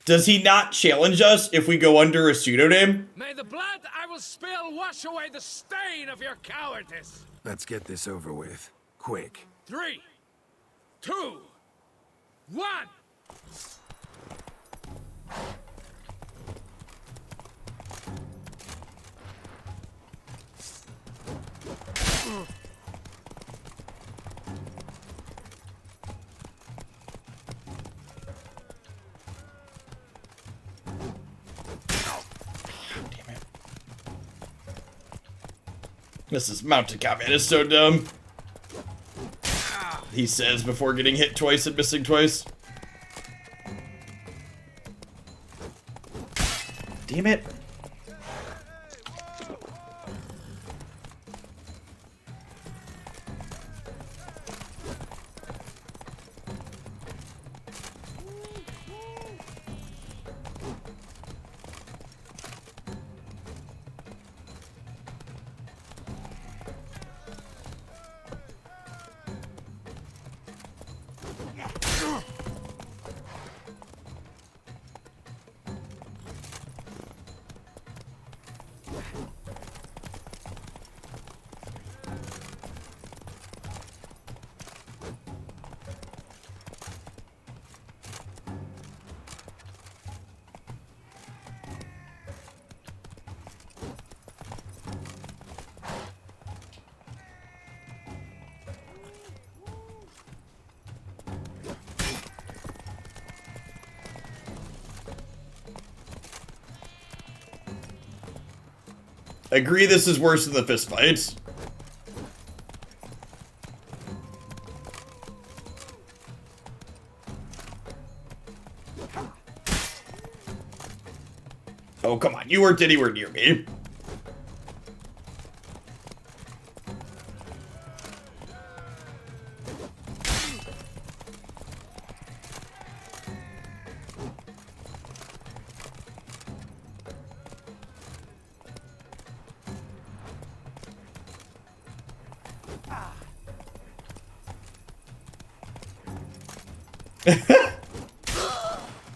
Does he not challenge us if we go under a pseudonym? May the blood I will spill wash away the stain of your cowardice. Let's get this over with. Quick. 3, 2, 1. This is mounted combat is so dumb. He says before getting hit twice and missing twice. Damn it. Agree this is worse than the fist fights. Oh, come on. You weren't anywhere near me.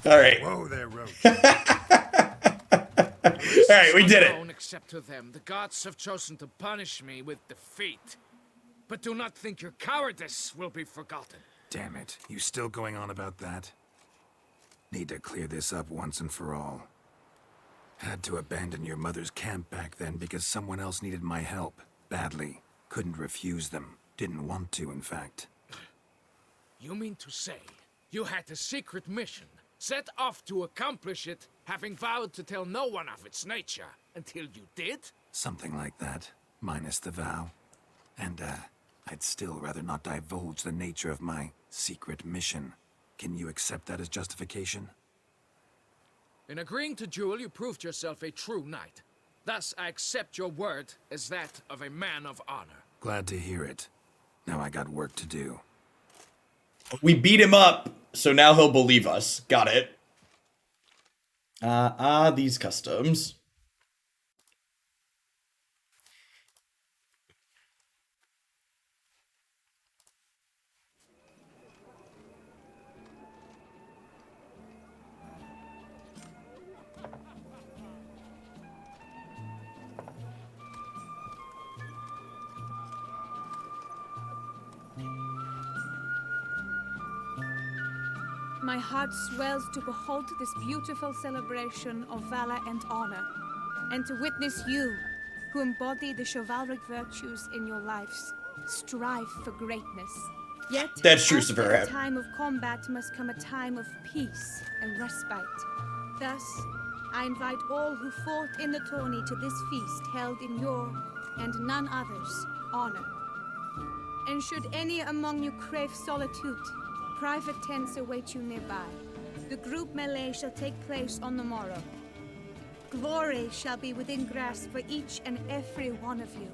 All right. Whoa there, Roach. All right, we did it. Unknown except to them, the gods have chosen to punish me with defeat. But do not think your cowardice will be forgotten. Damn it. You still going on about that? Need to clear this up once and for all. Had to abandon your mother's camp back then because someone else needed my help. Badly. Couldn't refuse them. Didn't want to, in fact. You mean to say you had a secret mission, set off to accomplish it, having vowed to tell no one of its nature, until you did? Something like that. Minus the vow. And, I'd still rather not divulge the nature of my secret mission. Can you accept that as justification? In agreeing to duel, you proved yourself a true knight. Thus, I accept your word as that of a man of honor. Glad to hear it. Now I got work to do. We beat him up, so now he'll believe us. Got it. These customs. My heart swells to behold this beautiful celebration of valor and honor, and to witness you, who embody the chivalric virtues in your lives, strive for greatness. Yet, That's true, after Severa. a time of combat must come a time of peace and respite. Thus, I invite all who fought in the tourney to this feast held in your, and none other's, honor. And should any among you crave solitude, private tents await you nearby. The group melee shall take place on the morrow. Glory shall be within grasp for each and every one of you.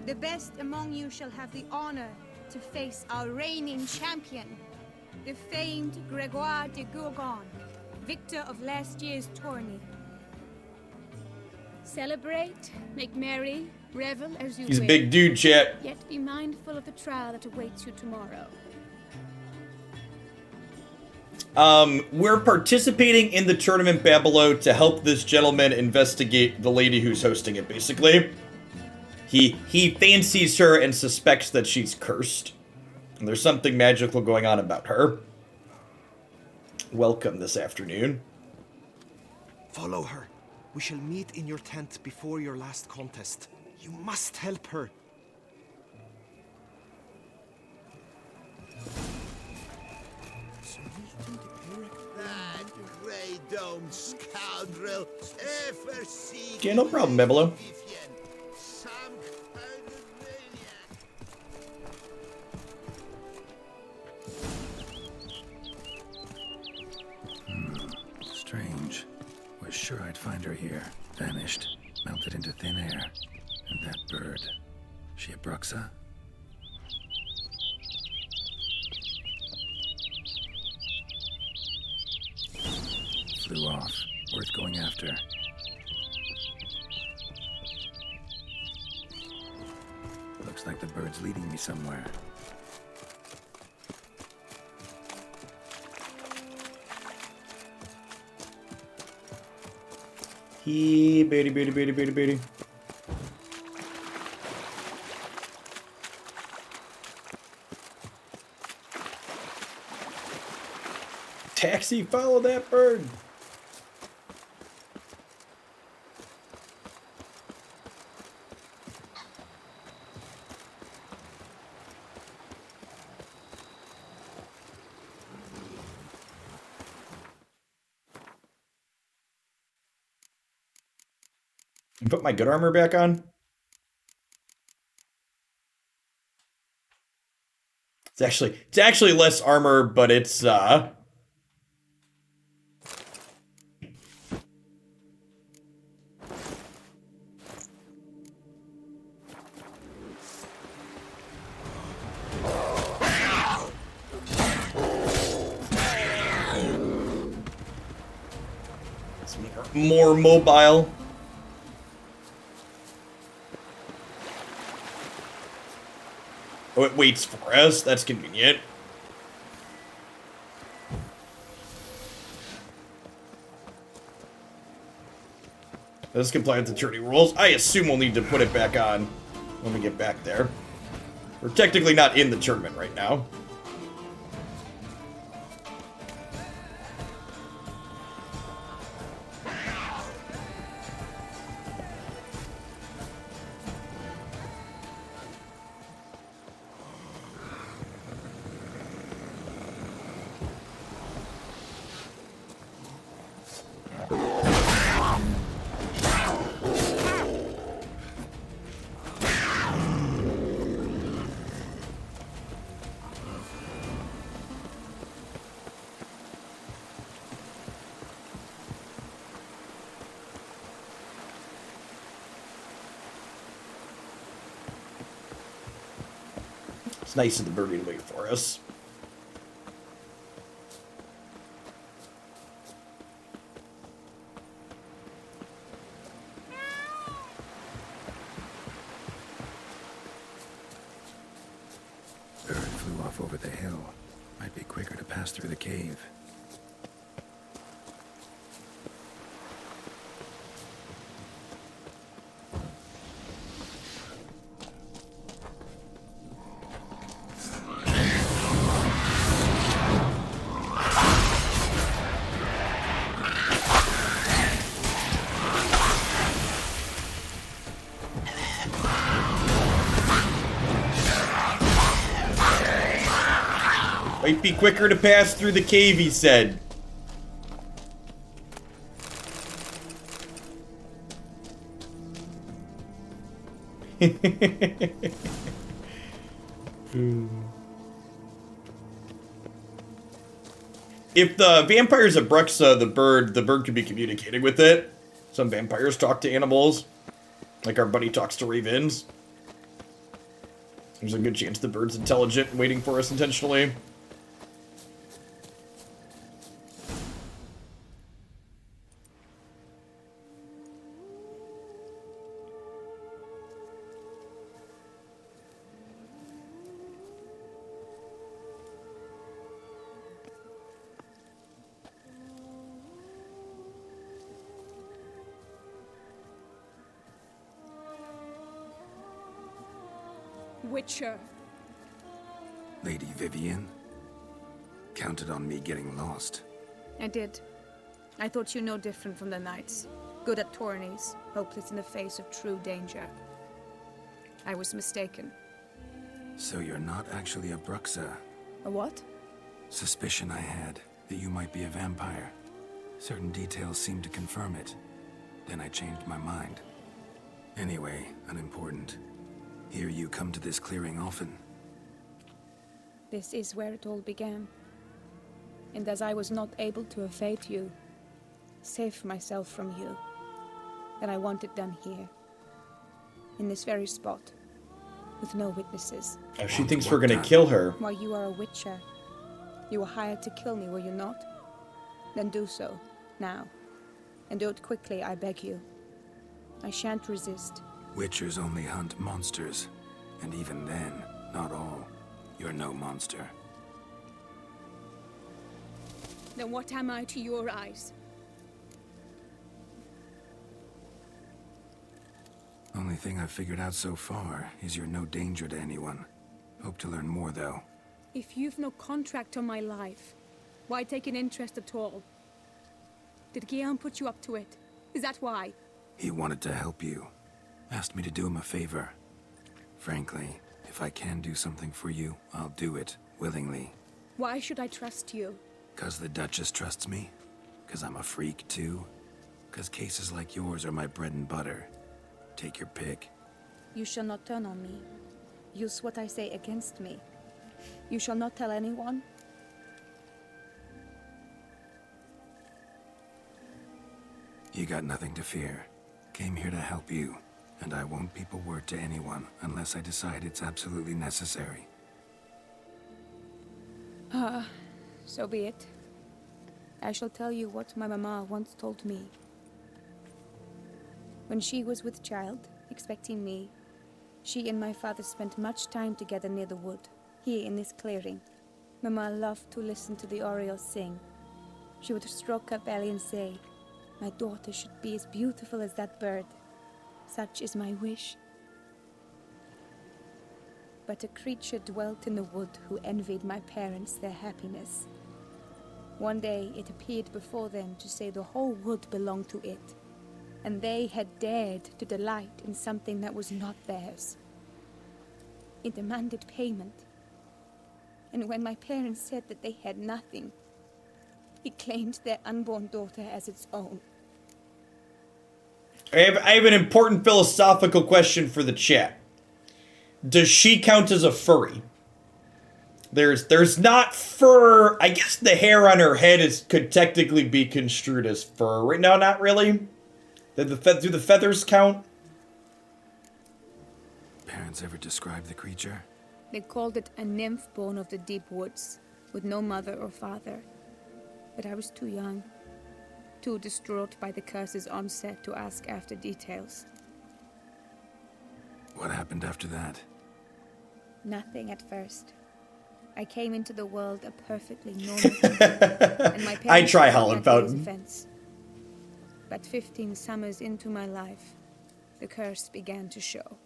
The best among you shall have the honor to face our reigning champion, the famed Gregoire de Gourgon, victor of last year's tourney. Celebrate, make merry, revel as you He's a will. big dude, chat. Yet be mindful of the trial that awaits you tomorrow. We're participating in the tournament Babelo to help this gentleman investigate the lady who's hosting it, basically. He fancies her and suspects that she's cursed. And there's something magical going on about her. Welcome this afternoon. Follow her. We shall meet in your tent before your last contest. You must help her. That grey dome scoundrel ever seek. Yeah, no problem, Babelo. Some kind of maniac. Strange. Was sure I'd find her here. Vanished. Melted into thin air. And that bird. She a Bruxa? Flew off. Worth going after. Looks like the bird's leading me somewhere. He booty. Taxi, follow that bird. Put my good armor back on. It's actually less armor, but it's it's more mobile. Oh, it waits for us. That's convenient. Let's comply with the journey rules. I assume we'll need to put it back on when we get back there. We're technically not in the tournament right now. It's nice of the birdie to wait for us. Bird flew off over the hill. Might be quicker to pass through the cave. Might be quicker to pass through the cave, he said. If the vampire's a Bruxa, the bird could be communicating with it. Some vampires talk to animals, like our buddy talks to ravens. There's a good chance the bird's intelligent and waiting for us intentionally. Witcher. Lady Vivienne? Counted on me getting lost. I did. I thought you no different from the knights. Good at tourneys, hopeless in the face of true danger. I was mistaken. So you're not actually a Bruxa? A what? Suspicion I had, that you might be a vampire. Certain details seemed to confirm it. Then I changed my mind. Anyway, unimportant. Hear you come to this clearing often. This is where it all began. And as I was not able to evade you, save myself from you, then I want it done here. In this very spot. With no witnesses. Oh, she thinks we're gonna kill her. Why, you are a witcher. You were hired to kill me, were you not? Then do so, now. And do it quickly, I beg you. I shan't resist. Witchers only hunt monsters. And even then, not all. You're no monster. Then what am I to your eyes? Only thing I've figured out so far is you're no danger to anyone. Hope to learn more, though. If you've no contract on my life, why take an interest at all? Did Guillaume put you up to it? Is that why? He wanted to help you. Asked me to do him a favor. Frankly, if I can do something for you, I'll do it, willingly. Why should I trust you? 'Cause the Duchess trusts me? 'Cause I'm a freak, too? 'Cause cases like yours are my bread and butter? Take your pick. You shall not turn on me. Use what I say against me. You shall not tell anyone. You got nothing to fear. Came here to help you, and I won't peep a word to anyone unless I decide it's absolutely necessary. So be it. I shall tell you what my mama once told me. When she was with child, expecting me, she and my father spent much time together near the wood, here in this clearing. Mama loved to listen to the orioles sing. She would stroke her belly and say, "My daughter should be as beautiful as that bird. Such is my wish." But a creature dwelt in the wood who envied my parents their happiness. One day it appeared before them to say the whole wood belonged to it, and they had dared to delight in something that was not theirs. It demanded payment, and when my parents said that they had nothing, it claimed their unborn daughter as its own. I have an important philosophical question for the chat. Does she count as a furry? There's not fur. I guess the hair on her head could technically be construed as fur. Right? No, not really. Do the feathers count? Parents ever describe the creature? They called it a nymph born of the deep woods, with no mother or father. But I was too young, too distraught by the curse's onset to ask after details. What happened after that? Nothing at first. I came into the world a perfectly normal person, and my parents I try Holland Fountain. Offense. But 15 summers into my life, the curse began to show.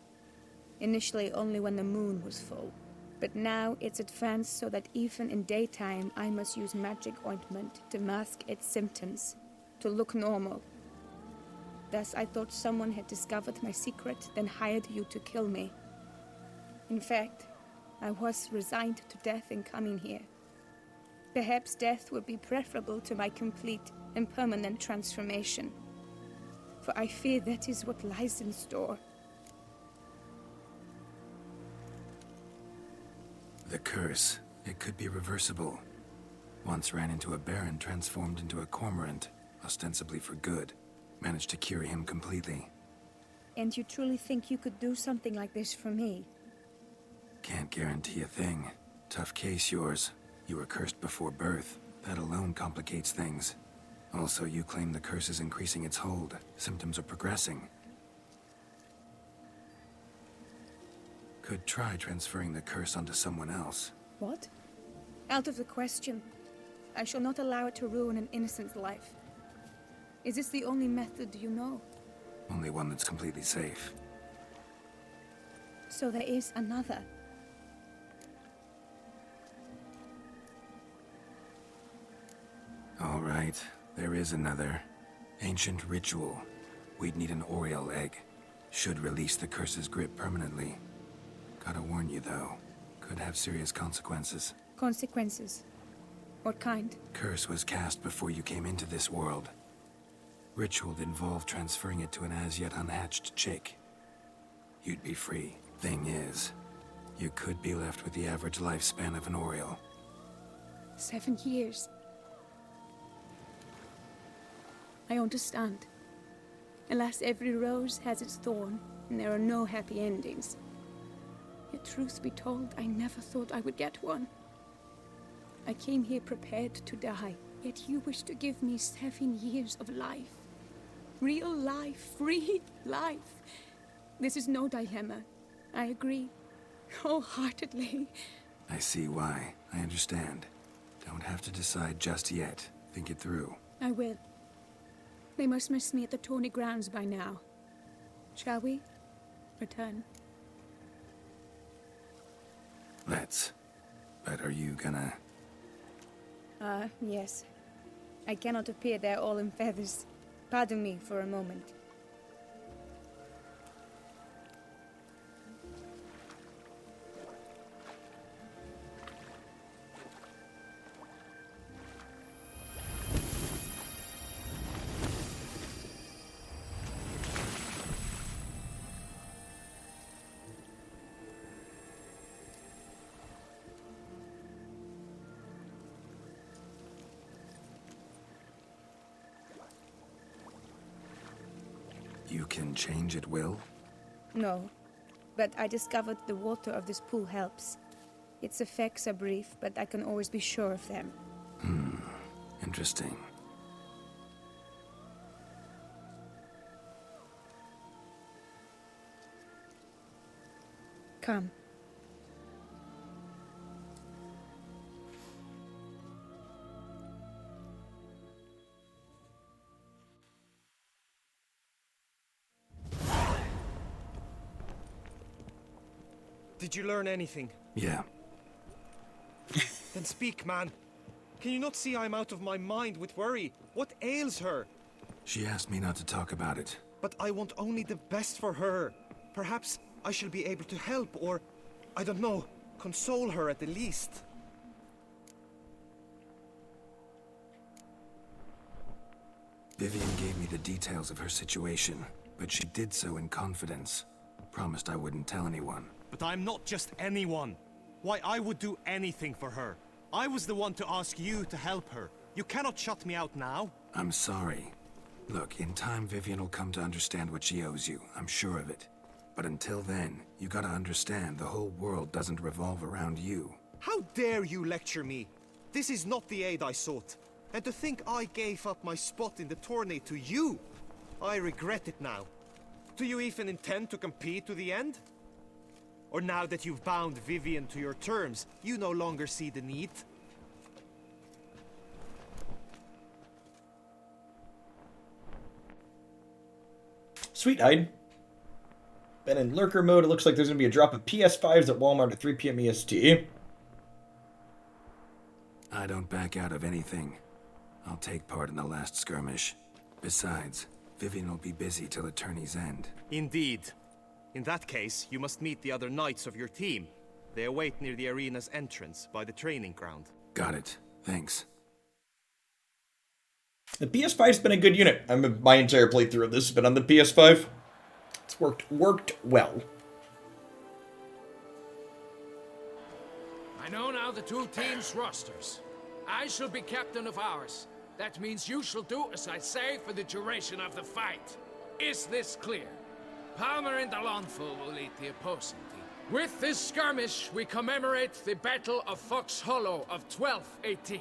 Initially only when the moon was full, but now it's advanced so that even in daytime I must use magic ointment to mask its symptoms, to look normal. Thus I thought someone had discovered my secret, then hired you to kill me. In fact, I was resigned to death in coming here. Perhaps death would be preferable to my complete and permanent transformation, for I fear that is what lies in store. The curse. It could be reversible. Once ran into a baron transformed into a cormorant, ostensibly for good. Managed to cure him completely. And you truly think you could do something like this for me? Can't guarantee a thing. Tough case, yours. You were cursed before birth. That alone complicates things. Also, you claim the curse is increasing its hold. Symptoms are progressing. Could try transferring the curse onto someone else. What? Out of the question. I shall not allow it to ruin an innocent's life. Is this the only method you know? Only one that's completely safe. So there is another. All right, there is another. Ancient ritual. We'd need an Oriole egg. Should release the curse's grip permanently. Gotta warn you, though. Could have serious consequences. Consequences? What kind? Curse was cast before you came into this world. Ritual involved transferring it to an as-yet unhatched chick. You'd be free. Thing is, you could be left with the average lifespan of an Oriole. 7 years. I understand. Alas, every rose has its thorn, and there are no happy endings. Yet truth be told, I never thought I would get one. I came here prepared to die, yet you wish to give me 7 years of life. Real life, free life. This is no dilemma. I agree, wholeheartedly. I see why. I understand. Don't have to decide just yet. Think it through. I will. They must miss me at the tourney grounds by now. Shall we? Return. Let's. But are you gonna... Yes. I cannot appear there all in feathers. Pardon me for a moment. You can change at will? No, but I discovered the water of this pool helps. Its effects are brief, but I can always be sure of them. Interesting. Come. Did you learn anything? Yeah. Then speak, man. Can you not see I'm out of my mind with worry? What ails her? She asked me not to talk about it. But I want only the best for her. Perhaps I shall be able to help, or, I don't know, console her at the least. Vivian gave me the details of her situation, but she did so in confidence. Promised I wouldn't tell anyone. But I'm not just anyone. Why, I would do anything for her. I was the one to ask you to help her. You cannot shut me out now. I'm sorry. Look, in time Vivian will come to understand what she owes you. I'm sure of it. But until then, you gotta understand the whole world doesn't revolve around you. How dare you lecture me? This is not the aid I sought. And to think I gave up my spot in the tourney to you, I regret it now. Do you even intend to compete to the end? Or now that you've bound Vivian to your terms, you no longer see the need? Sweet hide. Been in lurker mode. It looks like there's going to be a drop of PS5s at Walmart at 3 p.m. EST. I don't back out of anything. I'll take part in the last skirmish. Besides, Vivian will be busy till the tourney's end. Indeed. In that case, you must meet the other knights of your team. They await near the arena's entrance, by the training ground. Got it. Thanks. The PS5's been a good unit. My entire playthrough of this has been on the PS5. It's worked well. I know now the two teams' rosters. I shall be captain of ours. That means you shall do as I say for the duration of the fight. Is this clear? Palmer and Alonfo will lead the opposing team. With this skirmish, we commemorate the Battle of Fox Hollow of 1218,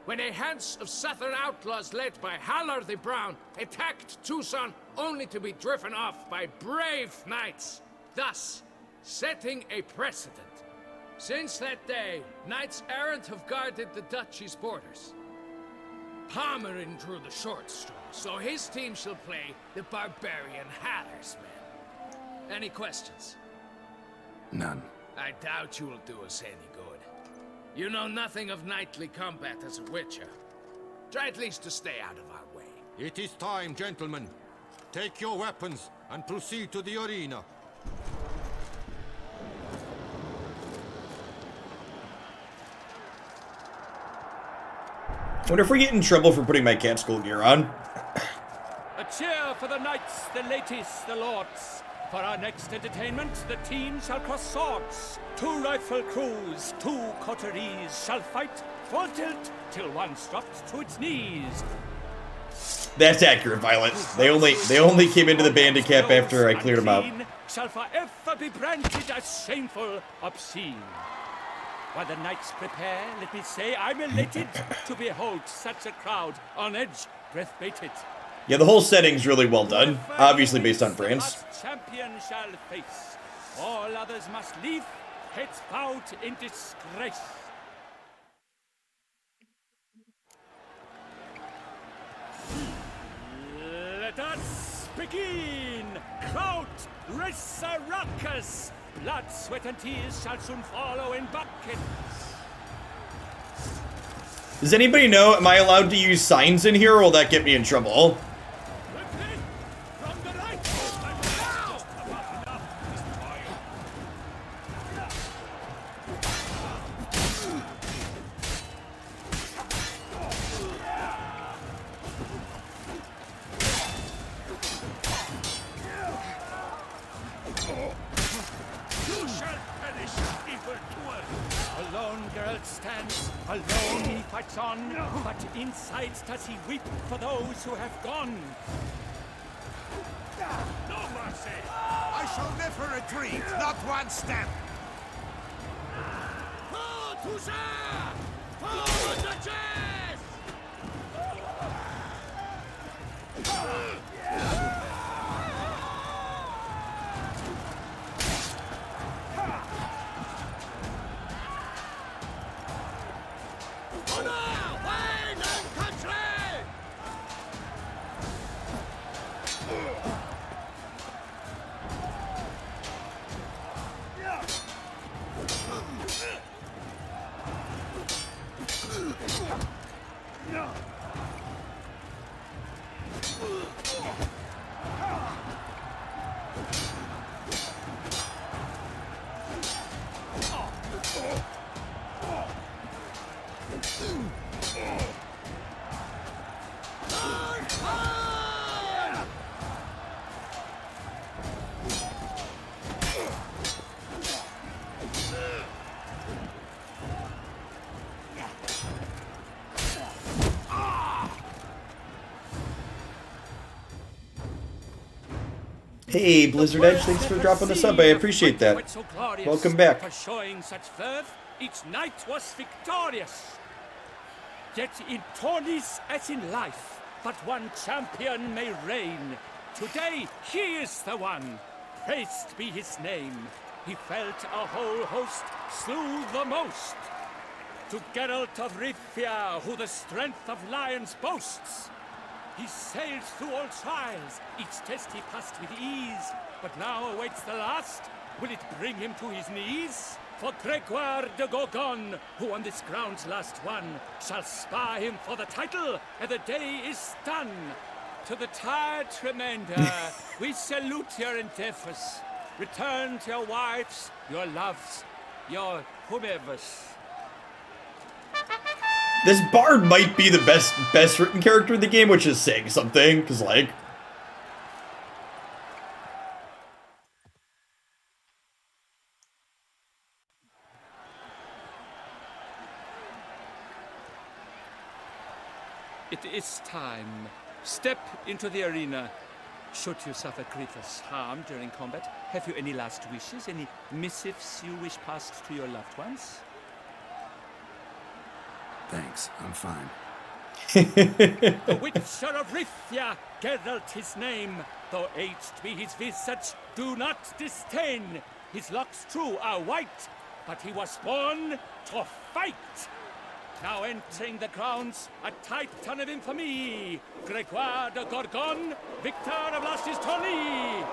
when a Hans of Southern outlaws led by Halar the Brown attacked Tucson only to be driven off by brave knights, thus setting a precedent. Since that day, knights errant have guarded the duchy's borders. Palmerin drew the short straw, so his team shall play the barbarian Haller's men. Any questions? None. I doubt you will do us any good. You know nothing of knightly combat as a witcher. Try at least to stay out of our way. It is time, gentlemen. Take your weapons and proceed to the arena. I wonder if we get in trouble for putting my cat school gear on. A cheer for the knights, the ladies, the lords. For our next entertainment, the team shall cross swords. 2 rifle crews, 2 coteries shall fight full tilt till one's dropped to its knees. That's accurate, Violet. They only came into the bandit camp after I cleared them out. Shall forever be branded as shameful, obscene. While the knights prepare, let me say I'm elated to behold such a crowd on edge, breath baited. Yeah, the whole setting's really well done. Obviously based on France. Champion shall face. All others must leave, heads bowed in disgrace. Let us begin! Crowd, race a ruckus! Blood, sweat, and tears shall soon follow in buckets. Does anybody know, am I allowed to use signs in here, or will that get me in trouble? Alone he fights on, but inside does he weep for those who have gone. I'll never retreat, not one step. Hey, Blizzard Edge, thanks for dropping the sub. I appreciate that. Welcome back. For showing such verve, each knight was victorious. Yet in tourneys as in life, but one champion may reign. Today he is the one. Praised be his name. He felt a whole host, slew the most. To Geralt of Rivia, who the strength of lions boasts. He sailed through all trials, each test he passed with ease. But now awaits the last. Will it bring him to his knees? For Gregoire de Gorgon, who on this ground's last won, shall spar him for the title, and the day is done. To the tired remainder, we salute your endeavors. Return to your wives, your loves, your whomevers. This bard might be the best written character in the game, which is saying something, because, like... It is time. Step into the arena. Should you suffer grievous harm during combat, have you any last wishes, any missives you wish passed to your loved ones? Thanks, I'm fine. The Witcher of Rivia, Geralt his name. Though aged be his visage, do not disdain. His locks true are white, but he was born to fight. Now entering the grounds, a titan of infamy, Gregoire de Gorgon, victor of Lashes tourney.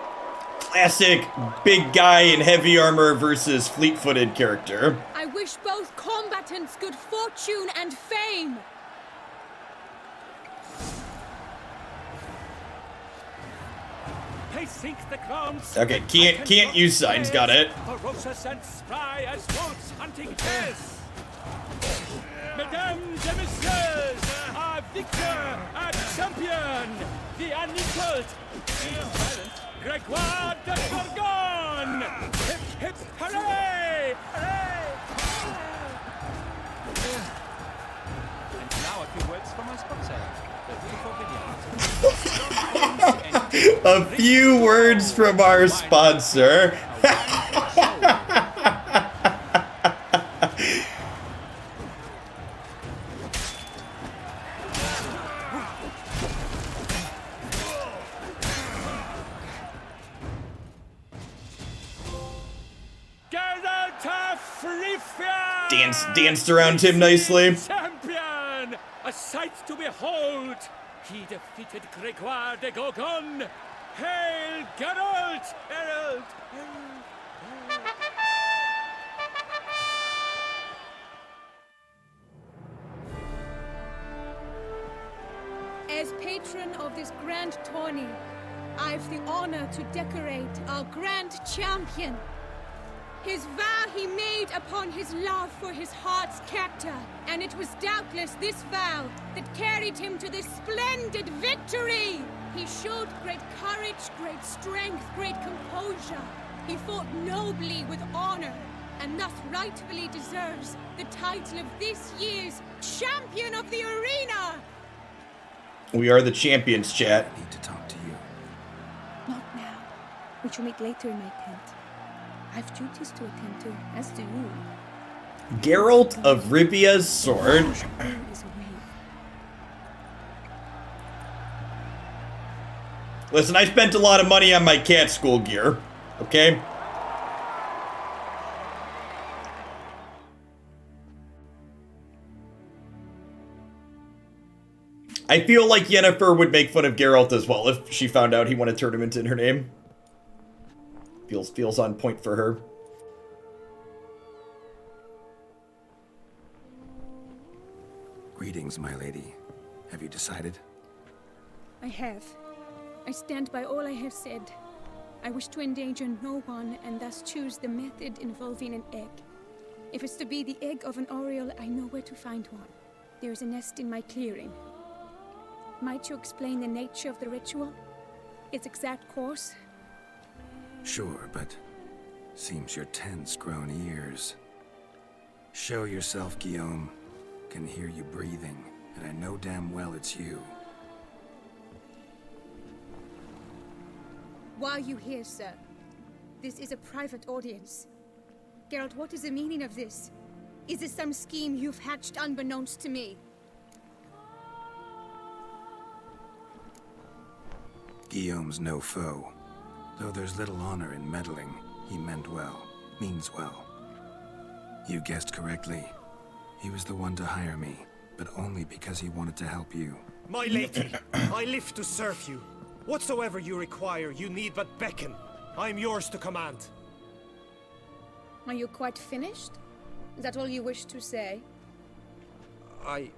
Classic big guy in heavy armor versus fleet-footed character. I wish both combatants good fortune and fame. Pacing the grounds. Okay, can't use signs, got it. Ferocious and spry as wolves hunting bears. Mesdames et messieurs, our victor, our champion, the unequaled, Gregoire de Gorgon! Hip, hip, hooray! Hooray! And now a few words from my sponsor, the beautiful video. A few words from our sponsor. Danced around him nicely. Champion! A sight to behold! He defeated Gregoire de Gorgon! Hail Geralt! Herald! As patron of this grand tourney, I've the honor to decorate our grand champion. His vow he made upon his love for his heart's captor, and it was doubtless this vow that carried him to this splendid victory. He showed great courage, great strength, great composure. He fought nobly with honor, and thus rightfully deserves the title of this year's Champion of the Arena. We are the champions, chat. I need to talk to you. Not now. We shall meet later in my tent. I've duties to attend to, as do you. Geralt of Rivia's sword. Listen, I spent a lot of money on my cat school gear, okay? I feel like Yennefer would make fun of Geralt as well if she found out he wanted tournament in her name. Feels on point for her. Greetings, my lady. Have you decided? I have. I stand by all I have said. I wish to endanger no one and thus choose the method involving an egg. If it's to be the egg of an oriole, I know where to find one. There is a nest in my clearing. Might you explain the nature of the ritual? Its exact course? Sure, but seems your tent's grown ears. Show yourself, Guillaume. Can hear you breathing, and I know damn well it's you. Why are you here, sir? This is a private audience. Geralt, what is the meaning of this? Is this some scheme you've hatched unbeknownst to me? Guillaume's no foe. Though there's little honor in meddling, he meant well, means well. You guessed correctly. He was the one to hire me, but only because he wanted to help you. My lady, I live to serve you. Whatsoever you require, you need but beckon. I am yours to command. Are you quite finished? Is that all you wish to say? I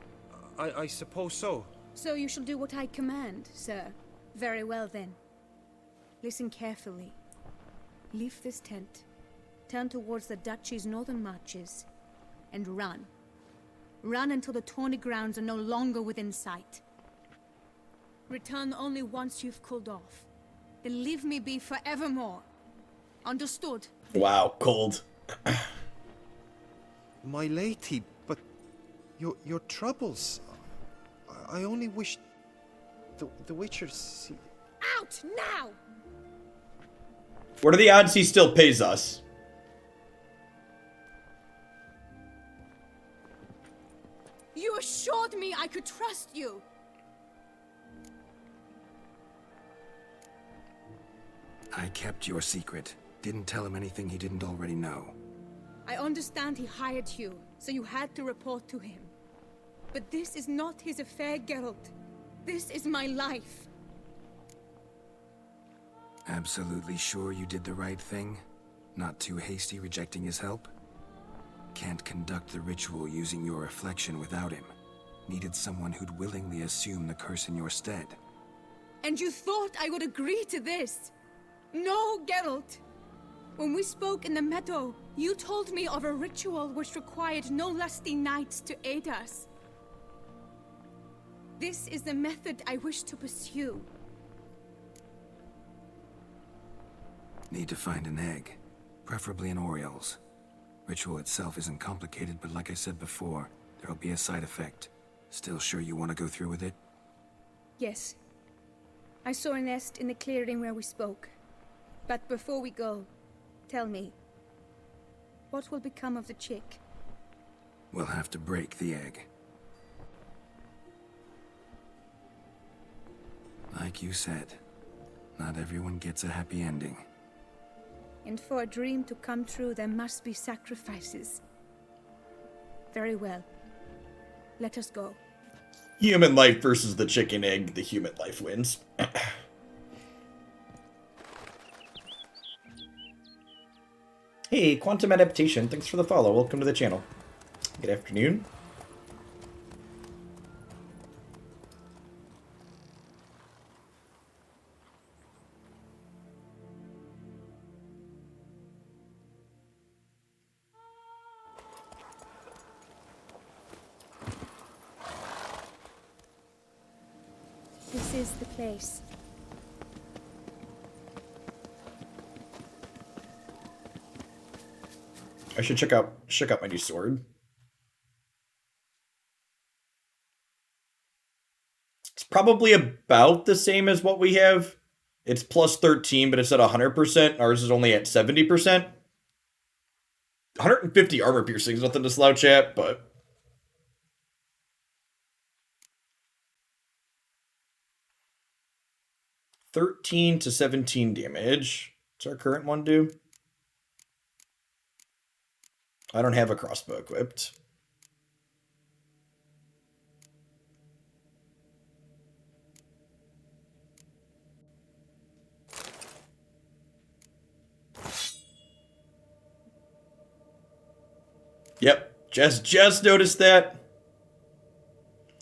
suppose so. So you shall do what I command, sir. Very well then. Listen carefully. Leave this tent, turn towards the duchy's northern marches, and run. Run until the tawny grounds are no longer within sight. Return only once you've cooled off. Then leave me be forevermore. Understood? Wow, cold. My lady, but your troubles. I only wish the Witcher Out now! What are the odds he still pays us? You assured me I could trust you. I kept your secret. Didn't tell him anything he didn't already know. I understand he hired you, so you had to report to him. But this is not his affair, Geralt. This is my life. Absolutely sure you did the right thing? Not too hasty rejecting his help? Can't conduct the ritual using your reflection without him. Needed someone who'd willingly assume the curse in your stead. And you thought I would agree to this? No, Geralt. When we spoke in the meadow, you told me of a ritual which required no lusty knights to aid us. This is the method I wish to pursue. Need to find an egg, preferably an oriole's. Ritual itself isn't complicated, but like I said before, there'll be a side effect. Still sure you want to go through with it? Yes. I saw a nest in the clearing where we spoke. But before we go, tell me, what will become of the chick? We'll have to break the egg. Like you said, not everyone gets a happy ending. And for a dream to come true, there must be sacrifices. Very well. Let us go. Human life versus the chicken egg. The human life wins. Hey, Quantum Adaptation. Thanks for the follow. Welcome to the channel. Good afternoon. This is the place. I should check out my new sword. It's probably about the same as what we have It's plus 13, but it's at 100%. Ours is only at 70%. 150 armor piercing is nothing to slouch at, but... $13 to $17 damage. What's our current one do? I don't have a crossbow equipped. Yep, just noticed that.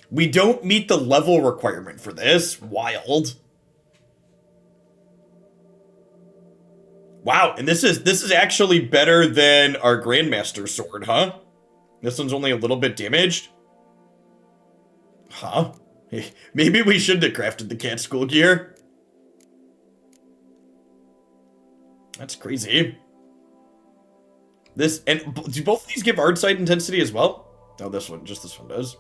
We don't meet the level requirement for this. Wild. Wow, and this is actually better than our Grandmaster sword, huh? This one's only a little bit damaged. Huh? Maybe we shouldn't have crafted the cat school gear. That's crazy. This, and do both of these give hard sight intensity as well? No, this one does.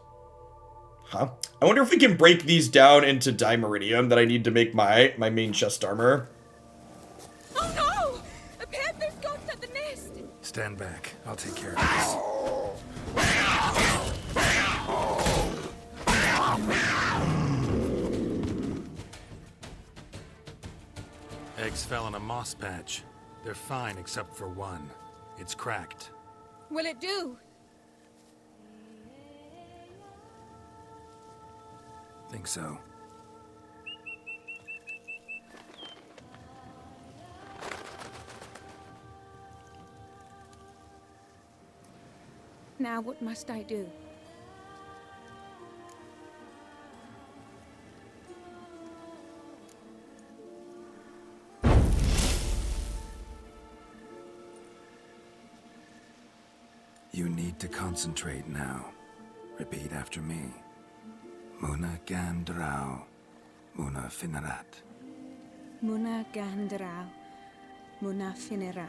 Huh? I wonder if we can break these down into Dimeridium that I need to make my main chest armor. Oh no! A panther's got at the nest! Stand back. I'll take care of this. Eggs fell in a moss patch. They're fine except for one. It's cracked. Will it do? Think so. Now what must I do? You need to concentrate now. Repeat after me. Muna Gandrau, Muna Finerat. Muna Gandrau, Muna Finerat.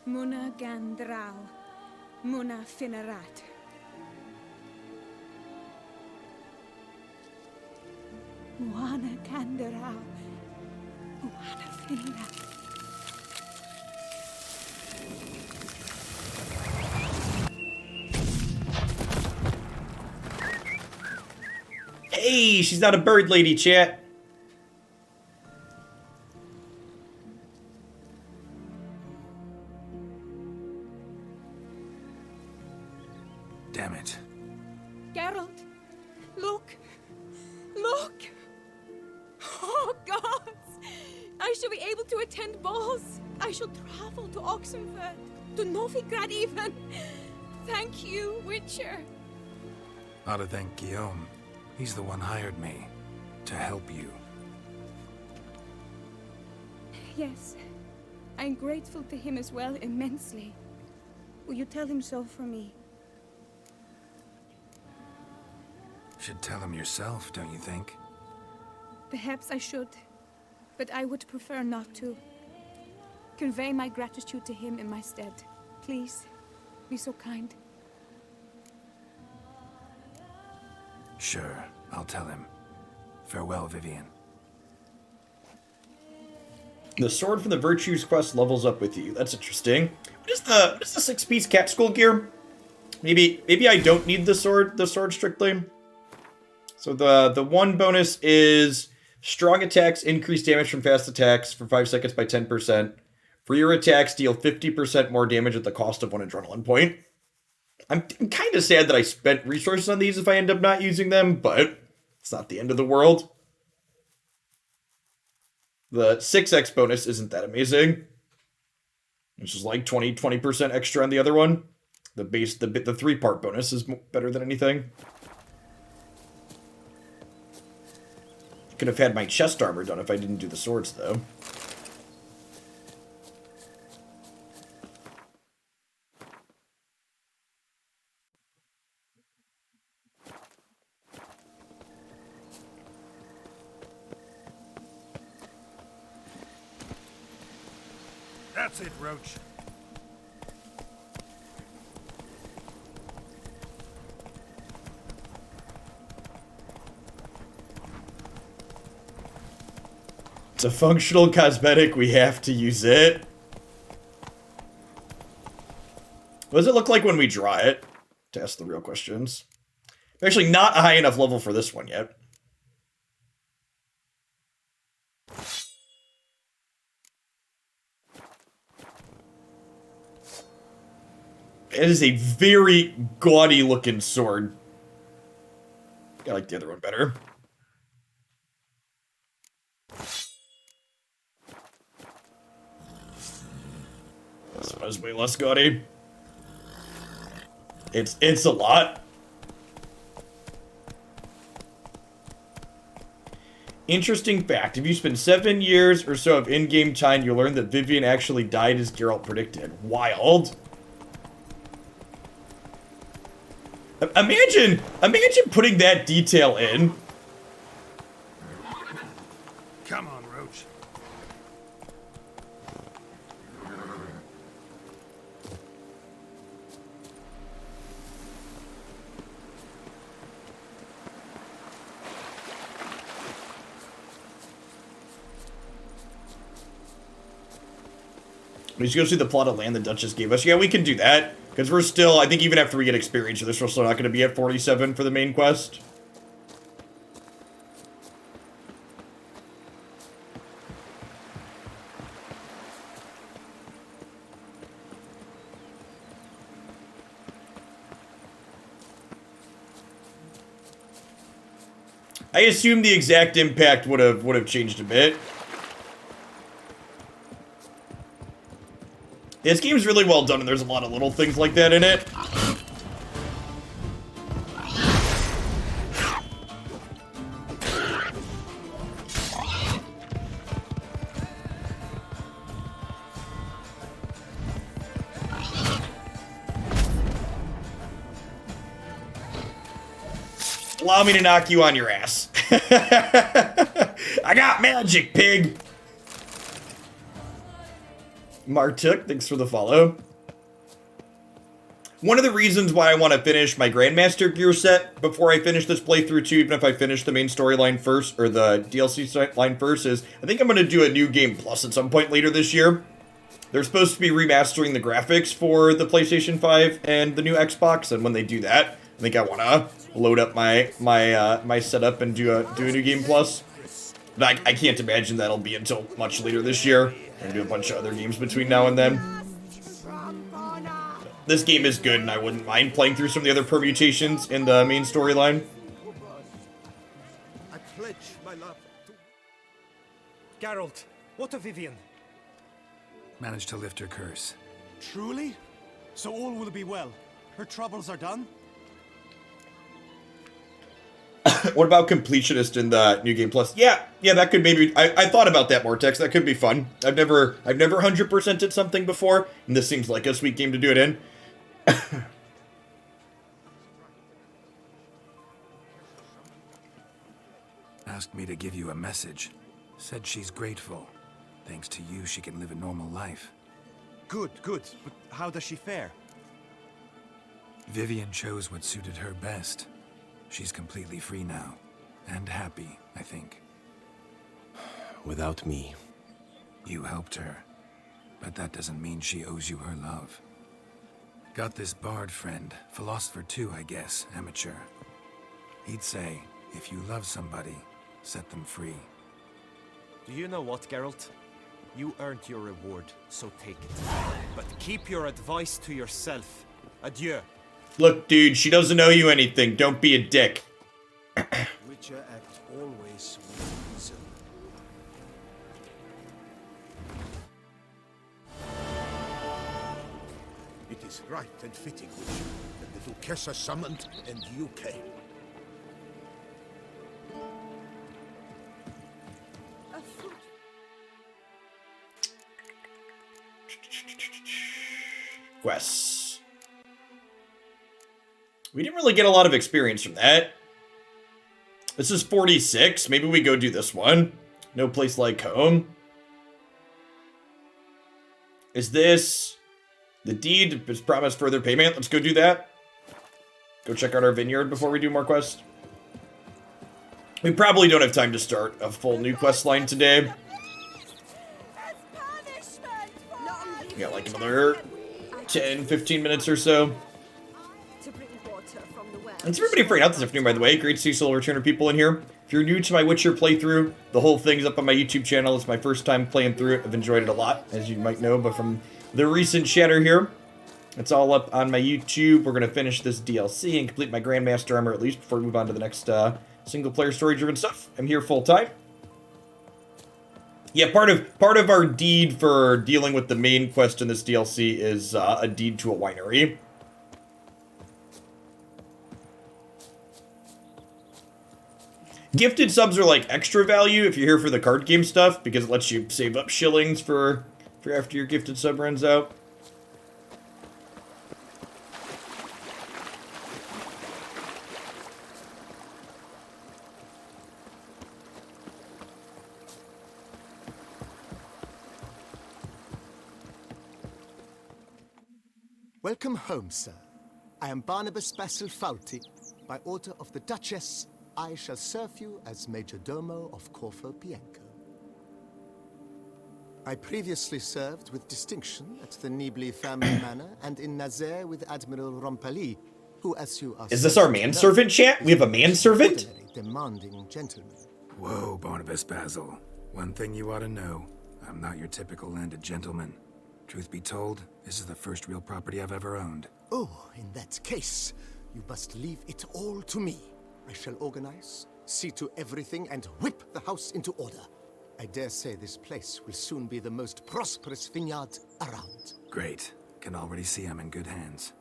Muna Gandrau, Muna Finerat. Muna Gandrau, Muna Finerat. Hey, she's not a bird lady, chat. Damn it. Geralt, look! Look! Oh, gods! I shall be able to attend balls. I shall travel to Oxenfurt, to Novigrad even. Thank you, Witcher. Ought to thank Guillaume. He's the one hired me to help you. Yes, I'm grateful to him as well, immensely. Will you tell him so for me? Should tell him yourself, don't you think? Perhaps I should, but I would prefer not to. Convey my gratitude to him in my stead. Please, be so kind. Sure, I'll tell him. Farewell, Vivienne. The sword from the Virtues quest levels up with you. That's interesting. What is the 6-piece cat school gear? Maybe I don't need the sword strictly. So the one bonus is strong attacks increase damage from fast attacks for 5 seconds by 10%. For your attacks, deal 50% more damage at the cost of 1 adrenaline point. I'm kind of sad that I spent resources on these if I end up not using them, but it's not the end of the world. The 6x bonus isn't that amazing. Which is like 20% extra on the other one. The 3-part bonus is better than anything. Could have had my chest armor done if I didn't do the swords, though. That's it, Roach. a functional cosmetic. We have to use it. What does it look like when we draw it? To ask the real questions. I'm actually not a high enough level for this one yet. It is a very gaudy looking sword. I like the other one better. This one is way less gaudy. It's a lot. Interesting fact. If you spend 7 years or so of in-game time, you'll learn that Vivienne actually died as Geralt predicted. Wild. Imagine putting that detail in. Come on, Roach. We should go see the plot of land the Duchess gave us. Yeah, we can do that. Because we're still, I think even after we get experience, we're still not going to be at 47 for the main quest. I assume the exact impact would have changed a bit. This game's really well done, and there's a lot of little things like that in it. Allow me to knock you on your ass. I got magic, pig! Martuk, thanks for the follow. One of the reasons why I want to finish my Grandmaster gear set before I finish this playthrough too, even if I finish the main storyline first, or the DLC line first, is I think I'm going to do a New Game Plus at some point later this year. They're supposed to be remastering the graphics for the PlayStation 5 and the new Xbox, and when they do that, I think I want to load up my setup and do a New Game Plus. But I can't imagine that'll be until much later this year. I'm gonna do a bunch of other games between now and then. This game is good, and I wouldn't mind playing through some of the other permutations in the main storyline. I pledge my love to... Geralt, what of Vivienne? Managed to lift her curse. Truly? So all will be well. Her troubles are done? What about completionist in the New Game Plus? Yeah, that could maybe... I thought about that, Mortex. That could be fun. I've never 100%ed something before, and this seems like a sweet game to do it in. Asked me to give you a message. Said she's grateful. Thanks to you, she can live a normal life. Good, good. But how does she fare? Vivienne chose what suited her best. She's completely free now. And happy, I think. Without me. You helped her. But that doesn't mean she owes you her love. Got this bard friend. Philosopher too, I guess. Amateur. He'd say, if you love somebody, set them free. Do you know what, Geralt? You earned your reward, so take it. But keep your advice to yourself. Adieu. Look, dude, she doesn't owe you anything. Don't be a dick. Witcher act always with reason. It is right and fitting, Witcher, that the Duchessa summoned and you came. Quests. We didn't really get a lot of experience from that. This is 46. Maybe we go do this one. No place like home. Is this... The deed has promised further payment. Let's go do that. Go check out our vineyard before we do more quests. We probably don't have time to start a full new quest line today. We got like another 10, 15 minutes or so. Thanks everybody for hanging out this afternoon, by the way. Great to see some returner people in here. If you're new to my Witcher playthrough, the whole thing's up on my YouTube channel. It's my first time playing through it. I've enjoyed it a lot, as you might know, but from the recent chatter here, it's all up on my YouTube. We're going to finish this DLC and complete my Grandmaster armor at least before we move on to the next single-player story-driven stuff. I'm here full-time. Yeah, part of our deed for dealing with the main quest in this DLC is a deed to a winery. Gifted subs are like extra value if you're here for the card game stuff, because it lets you save up shillings for after your gifted sub runs out. Welcome home, sir. I am Barnabas Basil Fawlty. By order of the Duchess, I shall serve you as Major Domo of Corvo Bianco. I previously served with distinction at the Nibli family manor and in Nazaire with Admiral Rompali, who, as you are... Is this our manservant, chat? We have a manservant? Demanding gentleman. Whoa, Barnabas Basil. One thing you ought to know. I'm not your typical landed gentleman. Truth be told, this is the first real property I've ever owned. Oh, in that case, you must leave it all to me. I shall organize, see to everything, and whip the house into order. I dare say this place will soon be the most prosperous vineyard around. Great. Can already see I'm in good hands.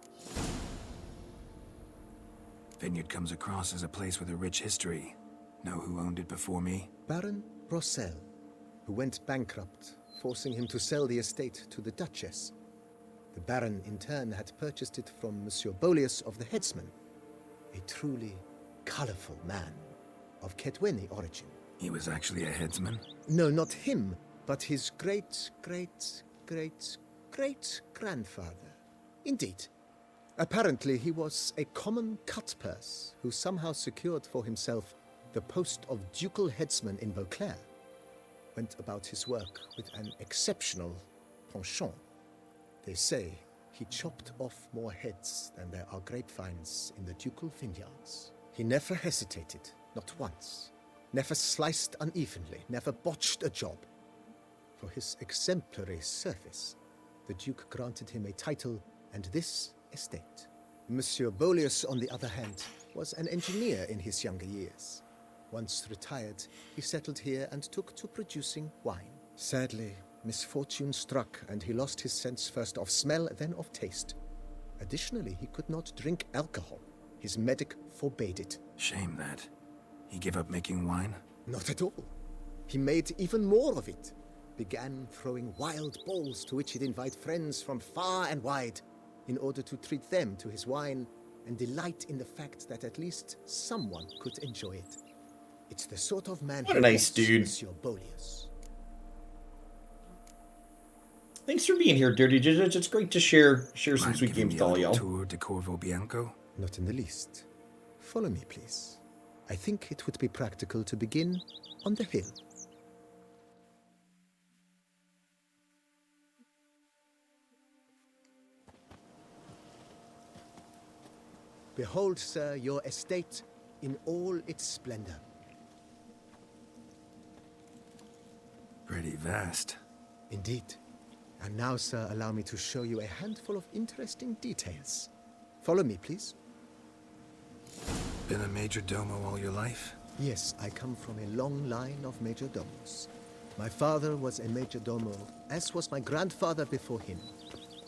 Vineyard comes across as a place with a rich history. Know who owned it before me? Baron Rossel, who went bankrupt, forcing him to sell the estate to the Duchess. The Baron, in turn, had purchased it from Monsieur Bolius of the Headsman, a truly colorful man of Ketweni origin. He was actually a headsman? No, not him, but his great-great-great-great-grandfather. Indeed. Apparently, he was a common cutpurse who somehow secured for himself the post of ducal headsman in Beauclair. Went about his work with an exceptional penchant. They say he chopped off more heads than there are grapevines in the ducal vineyards. He never hesitated, not once. Never sliced unevenly, never botched a job. For his exemplary service, the Duke granted him a title and this estate. Monsieur Bolius, on the other hand, was an engineer in his younger years. Once retired, he settled here and took to producing wine. Sadly, misfortune struck and he lost his sense first of smell, then of taste. Additionally, he could not drink alcohol. His medic forbade it. Shame that. He gave up making wine? Not at all. He made even more of it. Began throwing wild balls to which he'd invite friends from far and wide in order to treat them to his wine and delight in the fact that at least someone could enjoy it. It's the sort of man what a nice dude. Monsieur Bolius. Thanks for being here, Dirty Judge. It's great to share some sweet games with all y'all. Tour de Corvo Bianco? Not in the least. Follow me, please. I think it would be practical to begin on the hill. Behold, sir, your estate in all its splendor. Pretty vast. Indeed. And now, sir, allow me to show you a handful of interesting details. Follow me, please. Been a major domo all your life? Yes, I come from a long line of major domos. My father was a major domo, as was my grandfather before him,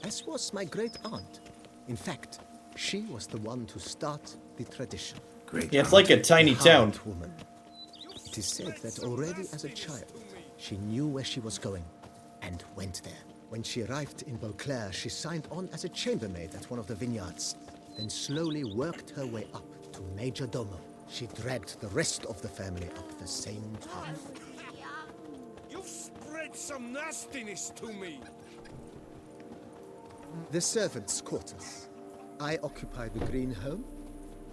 as was my great-aunt. In fact, she was the one to start the tradition. Great. Yeah, it's like a tiny town. Woman. It is said that already as a child, she knew where she was going and went there. When she arrived in Beauclair, she signed on as a chambermaid at one of the vineyards, then slowly worked her way up to Major Domo. She dragged the rest of the family up the same time. You've spread some nastiness to me. The servants' quarters. I occupy the green home.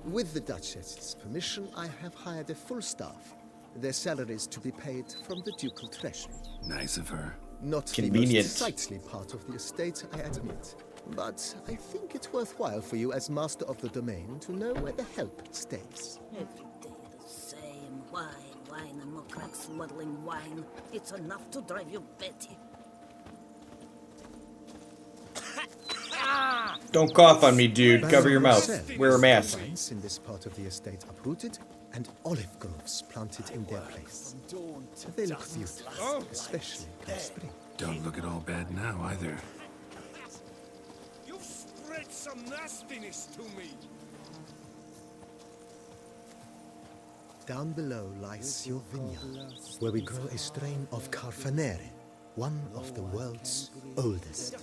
With the Duchess's permission, I have hired a full staff. Their salaries to be paid from the ducal treasury. Nice of her. Not Convenient. the most sightly part of the estate, I admit. But I think it's worthwhile for you as master of the domain to know where the help stays. Every day the same. Wine, and more crack swaddling wine. It's enough to drive you batty. Don't cough on me, dude. Cover your mouth. Wear a mask. Vines in this part of the estate uprooted, and olive groves planted in their place. They look beautiful, especially come spring. Don't look at all bad now, either. You've spread some nastiness to me. Down below lies your vineyard, where we grow a strain of Carfanere, one of the world's oldest.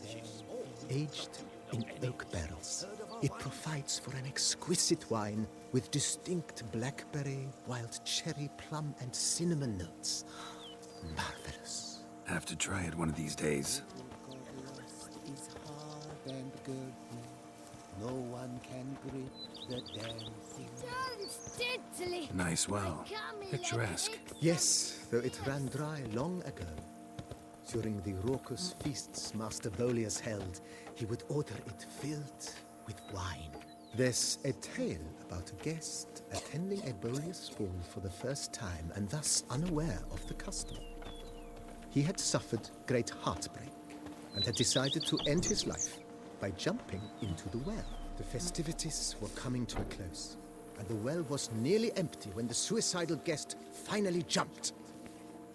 Aged in oak barrels, it provides for an exquisite wine with distinct blackberry, wild cherry, plum, and cinnamon notes. Marvelous. Have to try it one of these days. No one can grip the dancing. Nice well. Picturesque. Yes, though it ran dry long ago. During the raucous feasts Master Bolius held, he would order it filled with wine. There's a tale about a guest attending a Bolius ball for the first time and thus unaware of the custom. He had suffered great heartbreak and had decided to end his life by jumping into the well. The festivities were coming to a close, and the well was nearly empty when the suicidal guest finally jumped.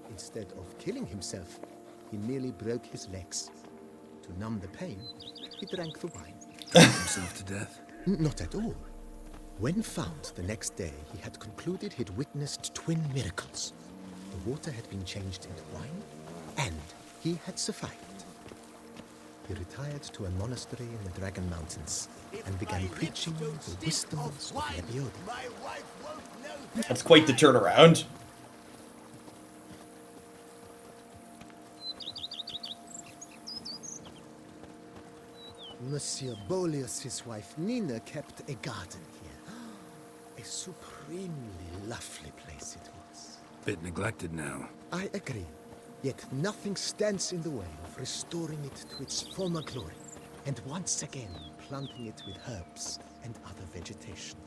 Instead of killing himself, he merely broke his legs. To numb the pain, he drank the wine. Drank himself to death? Not at all. When found the next day, he had concluded he'd witnessed twin miracles. The water had been changed into wine, and he had survived. He retired to a monastery in the Dragon Mountains and began preaching the wisdom of Lebioda. That's quite the turnaround. Monsieur Bolius, his wife Nina, kept a garden here. A supremely lovely place it was. Bit neglected now. I agree. Yet nothing stands in the way of restoring it to its former glory, and once again planting it with herbs and other vegetation.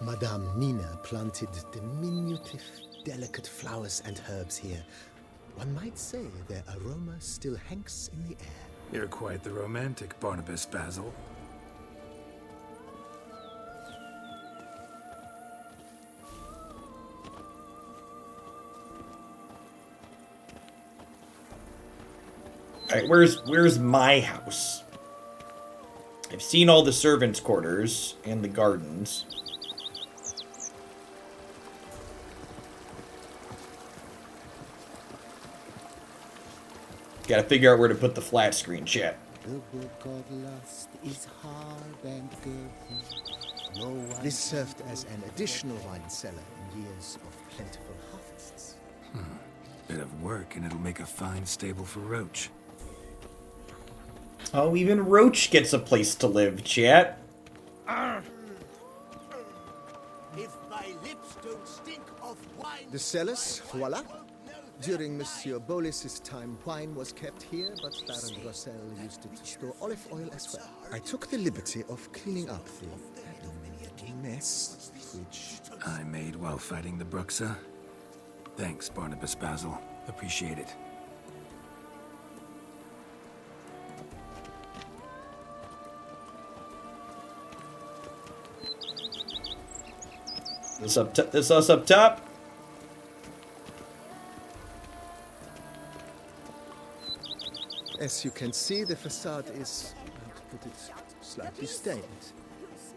Madame Nina planted diminutive, delicate flowers and herbs here. One might say their aroma still hangs in the air. You're quite the romantic, Barnabas Basil. Alright, where's my house? I've seen all the servants' quarters and the gardens. Gotta figure out where to put the flat screen, chat. The book of lust is hard and girthy. No one This served as an additional wine cellar in years of plentiful harvests. Bit of work and it'll make a fine stable for Roach. Oh, even Roach gets a place to live, chat. If my lips don't stink of wine. The cellars, voila. During Monsieur Bolis's time, wine was kept here, but Baron Rossel used it to store olive oil as well. I took the liberty of cleaning up the mess, which I made while fighting the Bruxa. Thanks, Barnabas Basil. Appreciate it. This us up top. As you can see, the facade is, to put it, slightly stained.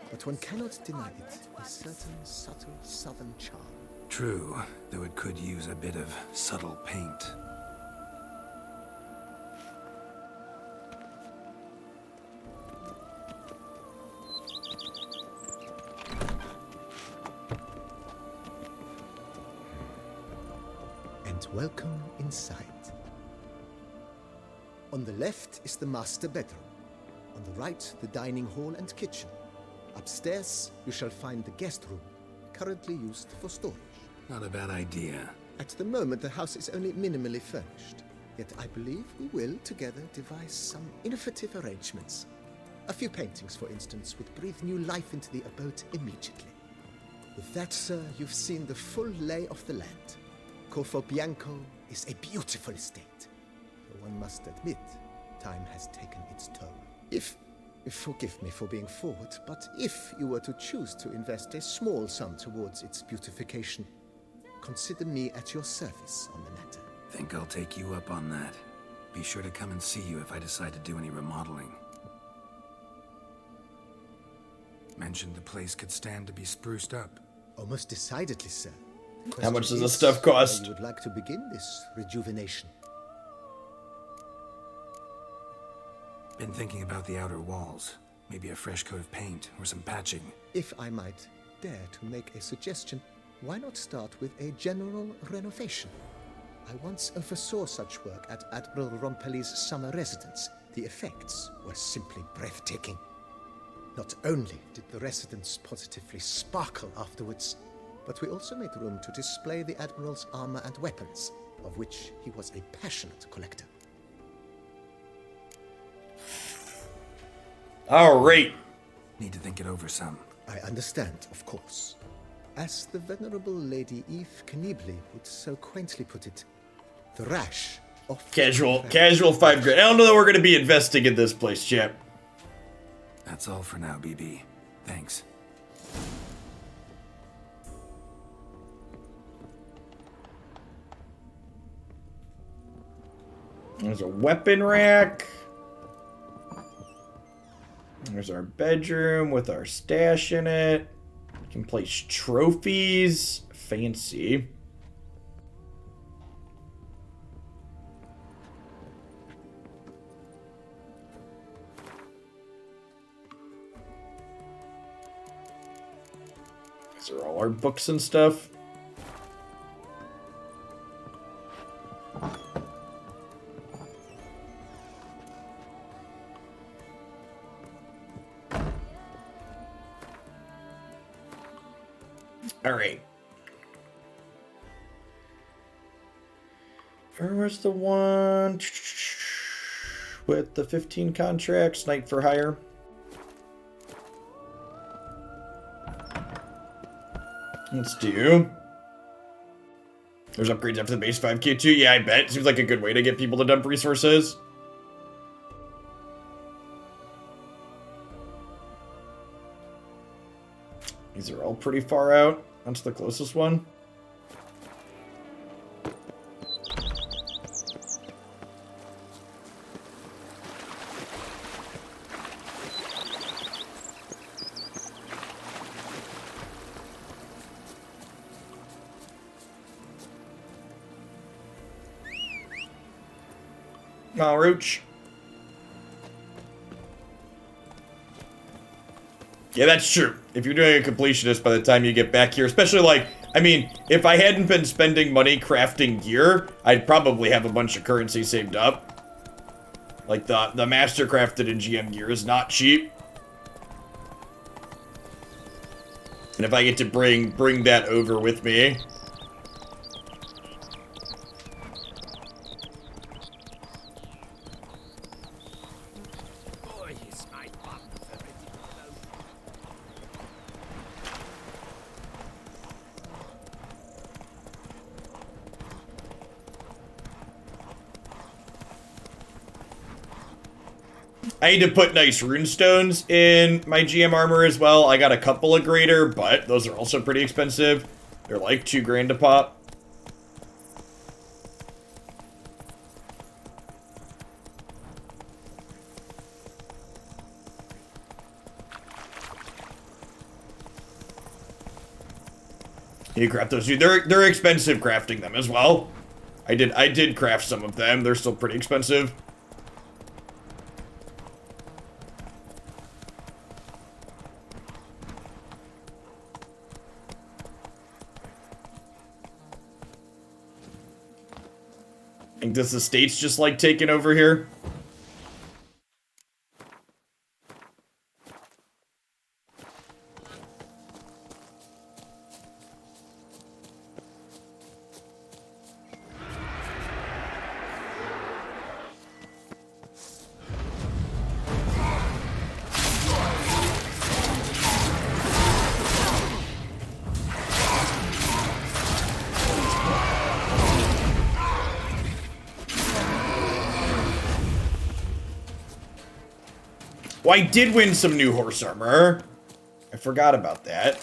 But one cannot deny it, a certain subtle southern charm. True, though it could use a bit of subtle paint. And welcome inside. On the left is the master bedroom. On the right, the dining hall and kitchen. Upstairs, you shall find the guest room, currently used for storage. Not a bad idea. At the moment, the house is only minimally furnished. Yet I believe we will, together, devise some innovative arrangements. A few paintings, for instance, would breathe new life into the abode immediately. With that, sir, you've seen the full lay of the land. Corvo Bianco is a beautiful estate. Though one must admit, time has taken its toll. Forgive me for being forward, but if you were to choose to invest a small sum towards its beautification, consider me at your service on the matter. Think I'll take you up on that. Be sure to come and see you if I decide to do any remodeling. Mentioned the place could stand to be spruced up. Oh, most decidedly, sir. How much does the stuff cost? How you would like to begin this rejuvenation? Been thinking about the outer walls. Maybe a fresh coat of paint or some patching. If I might dare to make a suggestion, why not start with a general renovation? I once oversaw such work at Admiral Rompelli's summer residence. The effects were simply breathtaking. Not only did the residence positively sparkle afterwards, but we also made room to display the Admiral's armor and weapons, of which he was a passionate collector. All right. Need to think it over some. I understand, of course. As the venerable Lady Eve Kniebly would so quaintly put it, the rash of... Casual 5 grand. I don't know that we're going to be investing in this place, chap. That's all for now, BB. Thanks. There's a weapon rack. There's our bedroom with our stash in it. We can place trophies. Fancy. These are all our books and stuff. All right. Where was the one with the 15 contracts? Night for hire. Let's do. There's upgrades after the base 5k too. Yeah, I bet. Seems like a good way to get people to dump resources. These are all pretty far out. Onto the closest one. Oh, Rooch. Yeah, that's true. If you're doing a completionist by the time you get back here, especially like, I mean, if I hadn't been spending money crafting gear, I'd probably have a bunch of currency saved up. Like the master crafted in GM gear is not cheap. And if I get to bring that over with me. I need to put nice runestones in my GM armor as well. I got a couple of greater, but those are also pretty expensive. They're like 2 grand a pop. You craft those too. They're expensive crafting them as well. I did craft some of them. They're still pretty expensive. I think this estate's just like taking over here. Oh, I did win some new horse armor. I forgot about that.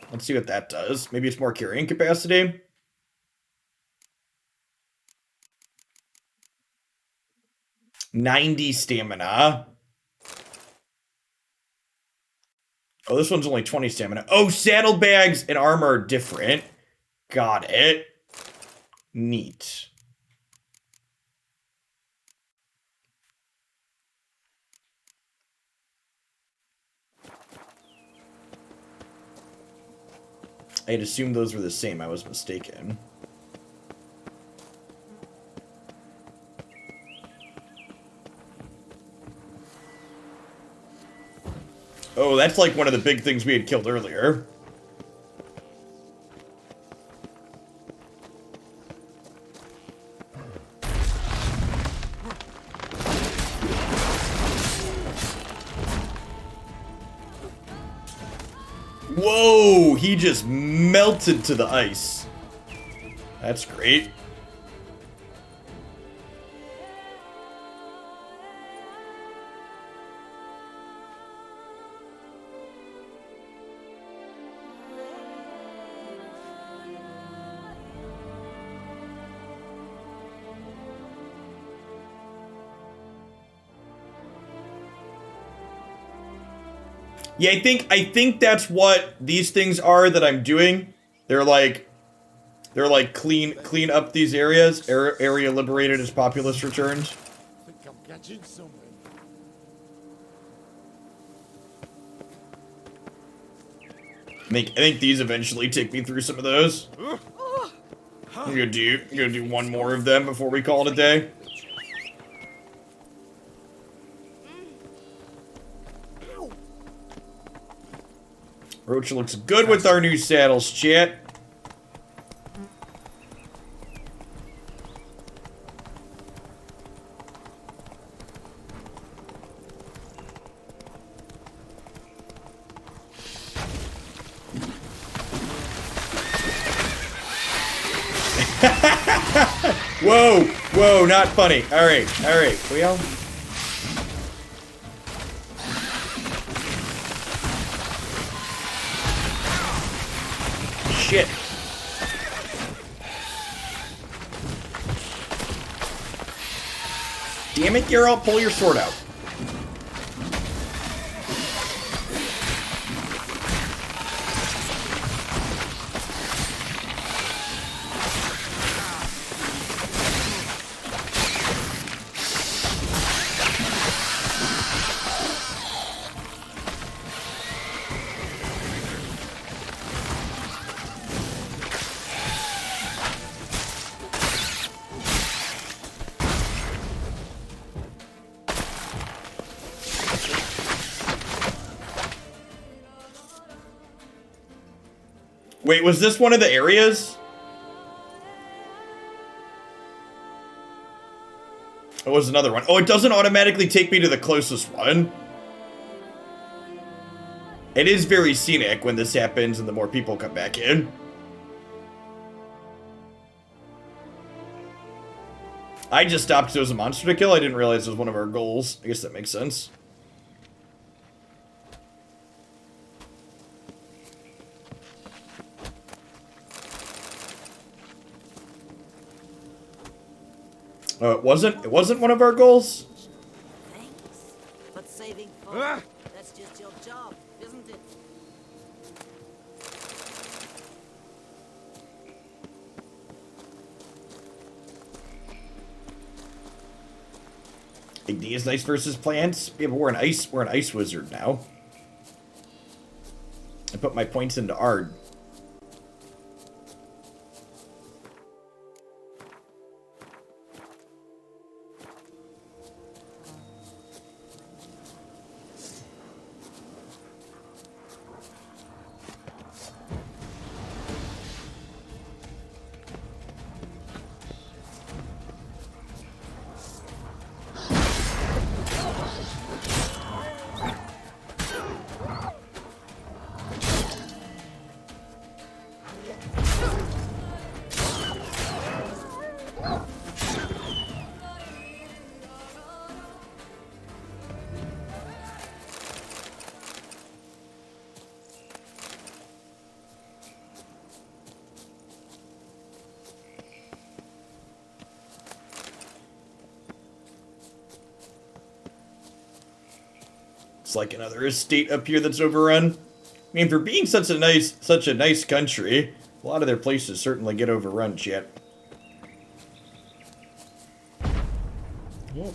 Let's see what that does. Maybe it's more carrying capacity. $90 stamina. Oh, this one's only 20 stamina. Oh, saddlebags and armor are different. Got it. Neat. I had assumed those were the same. I was mistaken. Oh, that's like one of the big things we had killed earlier. Whoa, he just melted to the ice. That's great. Yeah, I think that's what these things are that I'm doing. They're like clean up these areas. Area liberated as populace returns. I think I'm catching something. I think these eventually take me through some of those. I'm gonna do one more of them before we call it a day. Roach looks good with our new saddles, chat. Whoa, whoa, not funny. All right, we all... Shit. Damn it, Geralt, pull your sword out. Wait, was this one of the areas? It was another one. Oh, it doesn't automatically take me to the closest one. It is very scenic when this happens and the more people come back in. I just stopped because it was a monster to kill. I didn't realize it was one of our goals. I guess that makes sense. It wasn't one of our goals? Thanks. But saving folk, that's just your job, isn't it? Igneous Ice versus plants? Yeah, but we're an ice wizard now. I put my points into Ard. It's like another estate up here that's overrun. I mean, for being such a nice country, a lot of their places certainly get overrun, chat. Whoa.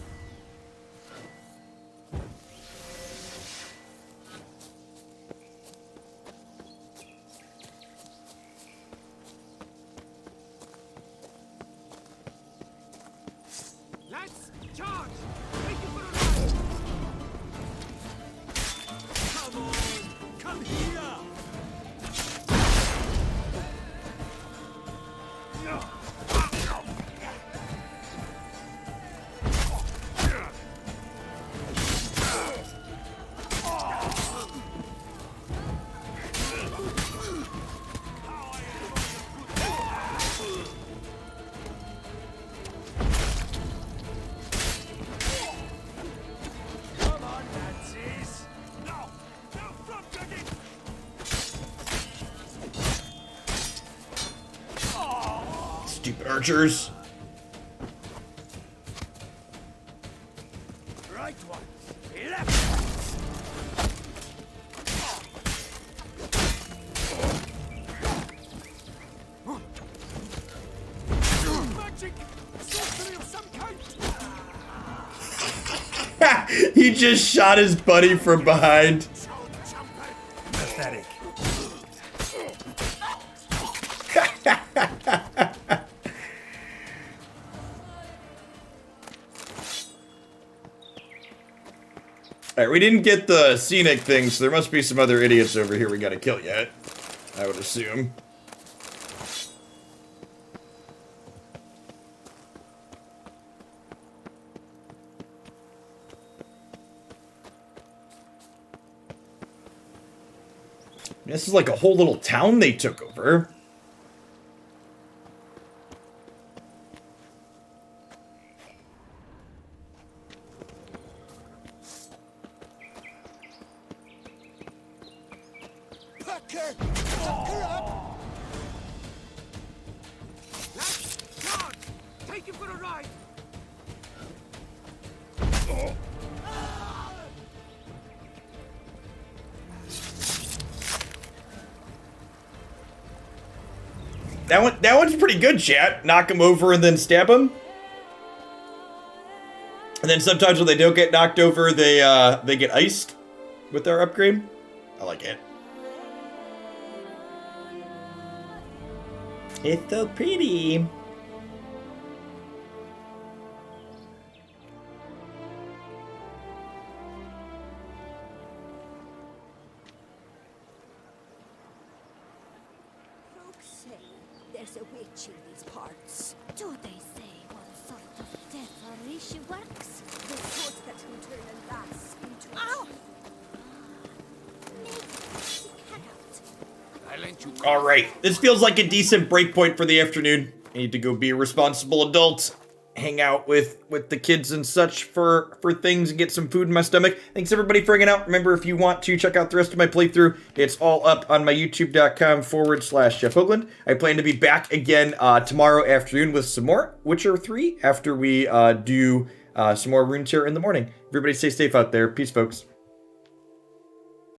Let's charge! Take it for a ride! Come on! Come here! Come on, Nazis! No! No front cooking! Stupid archers. Right one! Left! Magic! Sorcery of some kind! He just shot his buddy from behind. Pathetic. Alright, we didn't get the scenic thing, so there must be some other idiots over here we gotta kill yet. I would assume. This is like a whole little town they took over. Pucker! Pucker up! Let's charge! Take it for a ride! That one's pretty good, chat. Knock him over and then stab him. And then sometimes when they don't get knocked over, they get iced with their upgrade. I like it. It's so pretty. Folks say there's a witch in these parts. Do they say what sort of devilry she works? The sort that will turn a lass into a Ow! I lent you. All right, this feels like a decent breakpoint for the afternoon. I need to go be a responsible adult, hang out with the kids and such for things, and get some food in my stomach. Thanks everybody for hanging out. Remember, if you want to check out the rest of my playthrough, it's all up on my youtube.com/Jeff Hoagland. I plan to be back again tomorrow afternoon with some more Witcher 3 after we do some more runes here in the morning. Everybody stay safe out there. Peace, folks.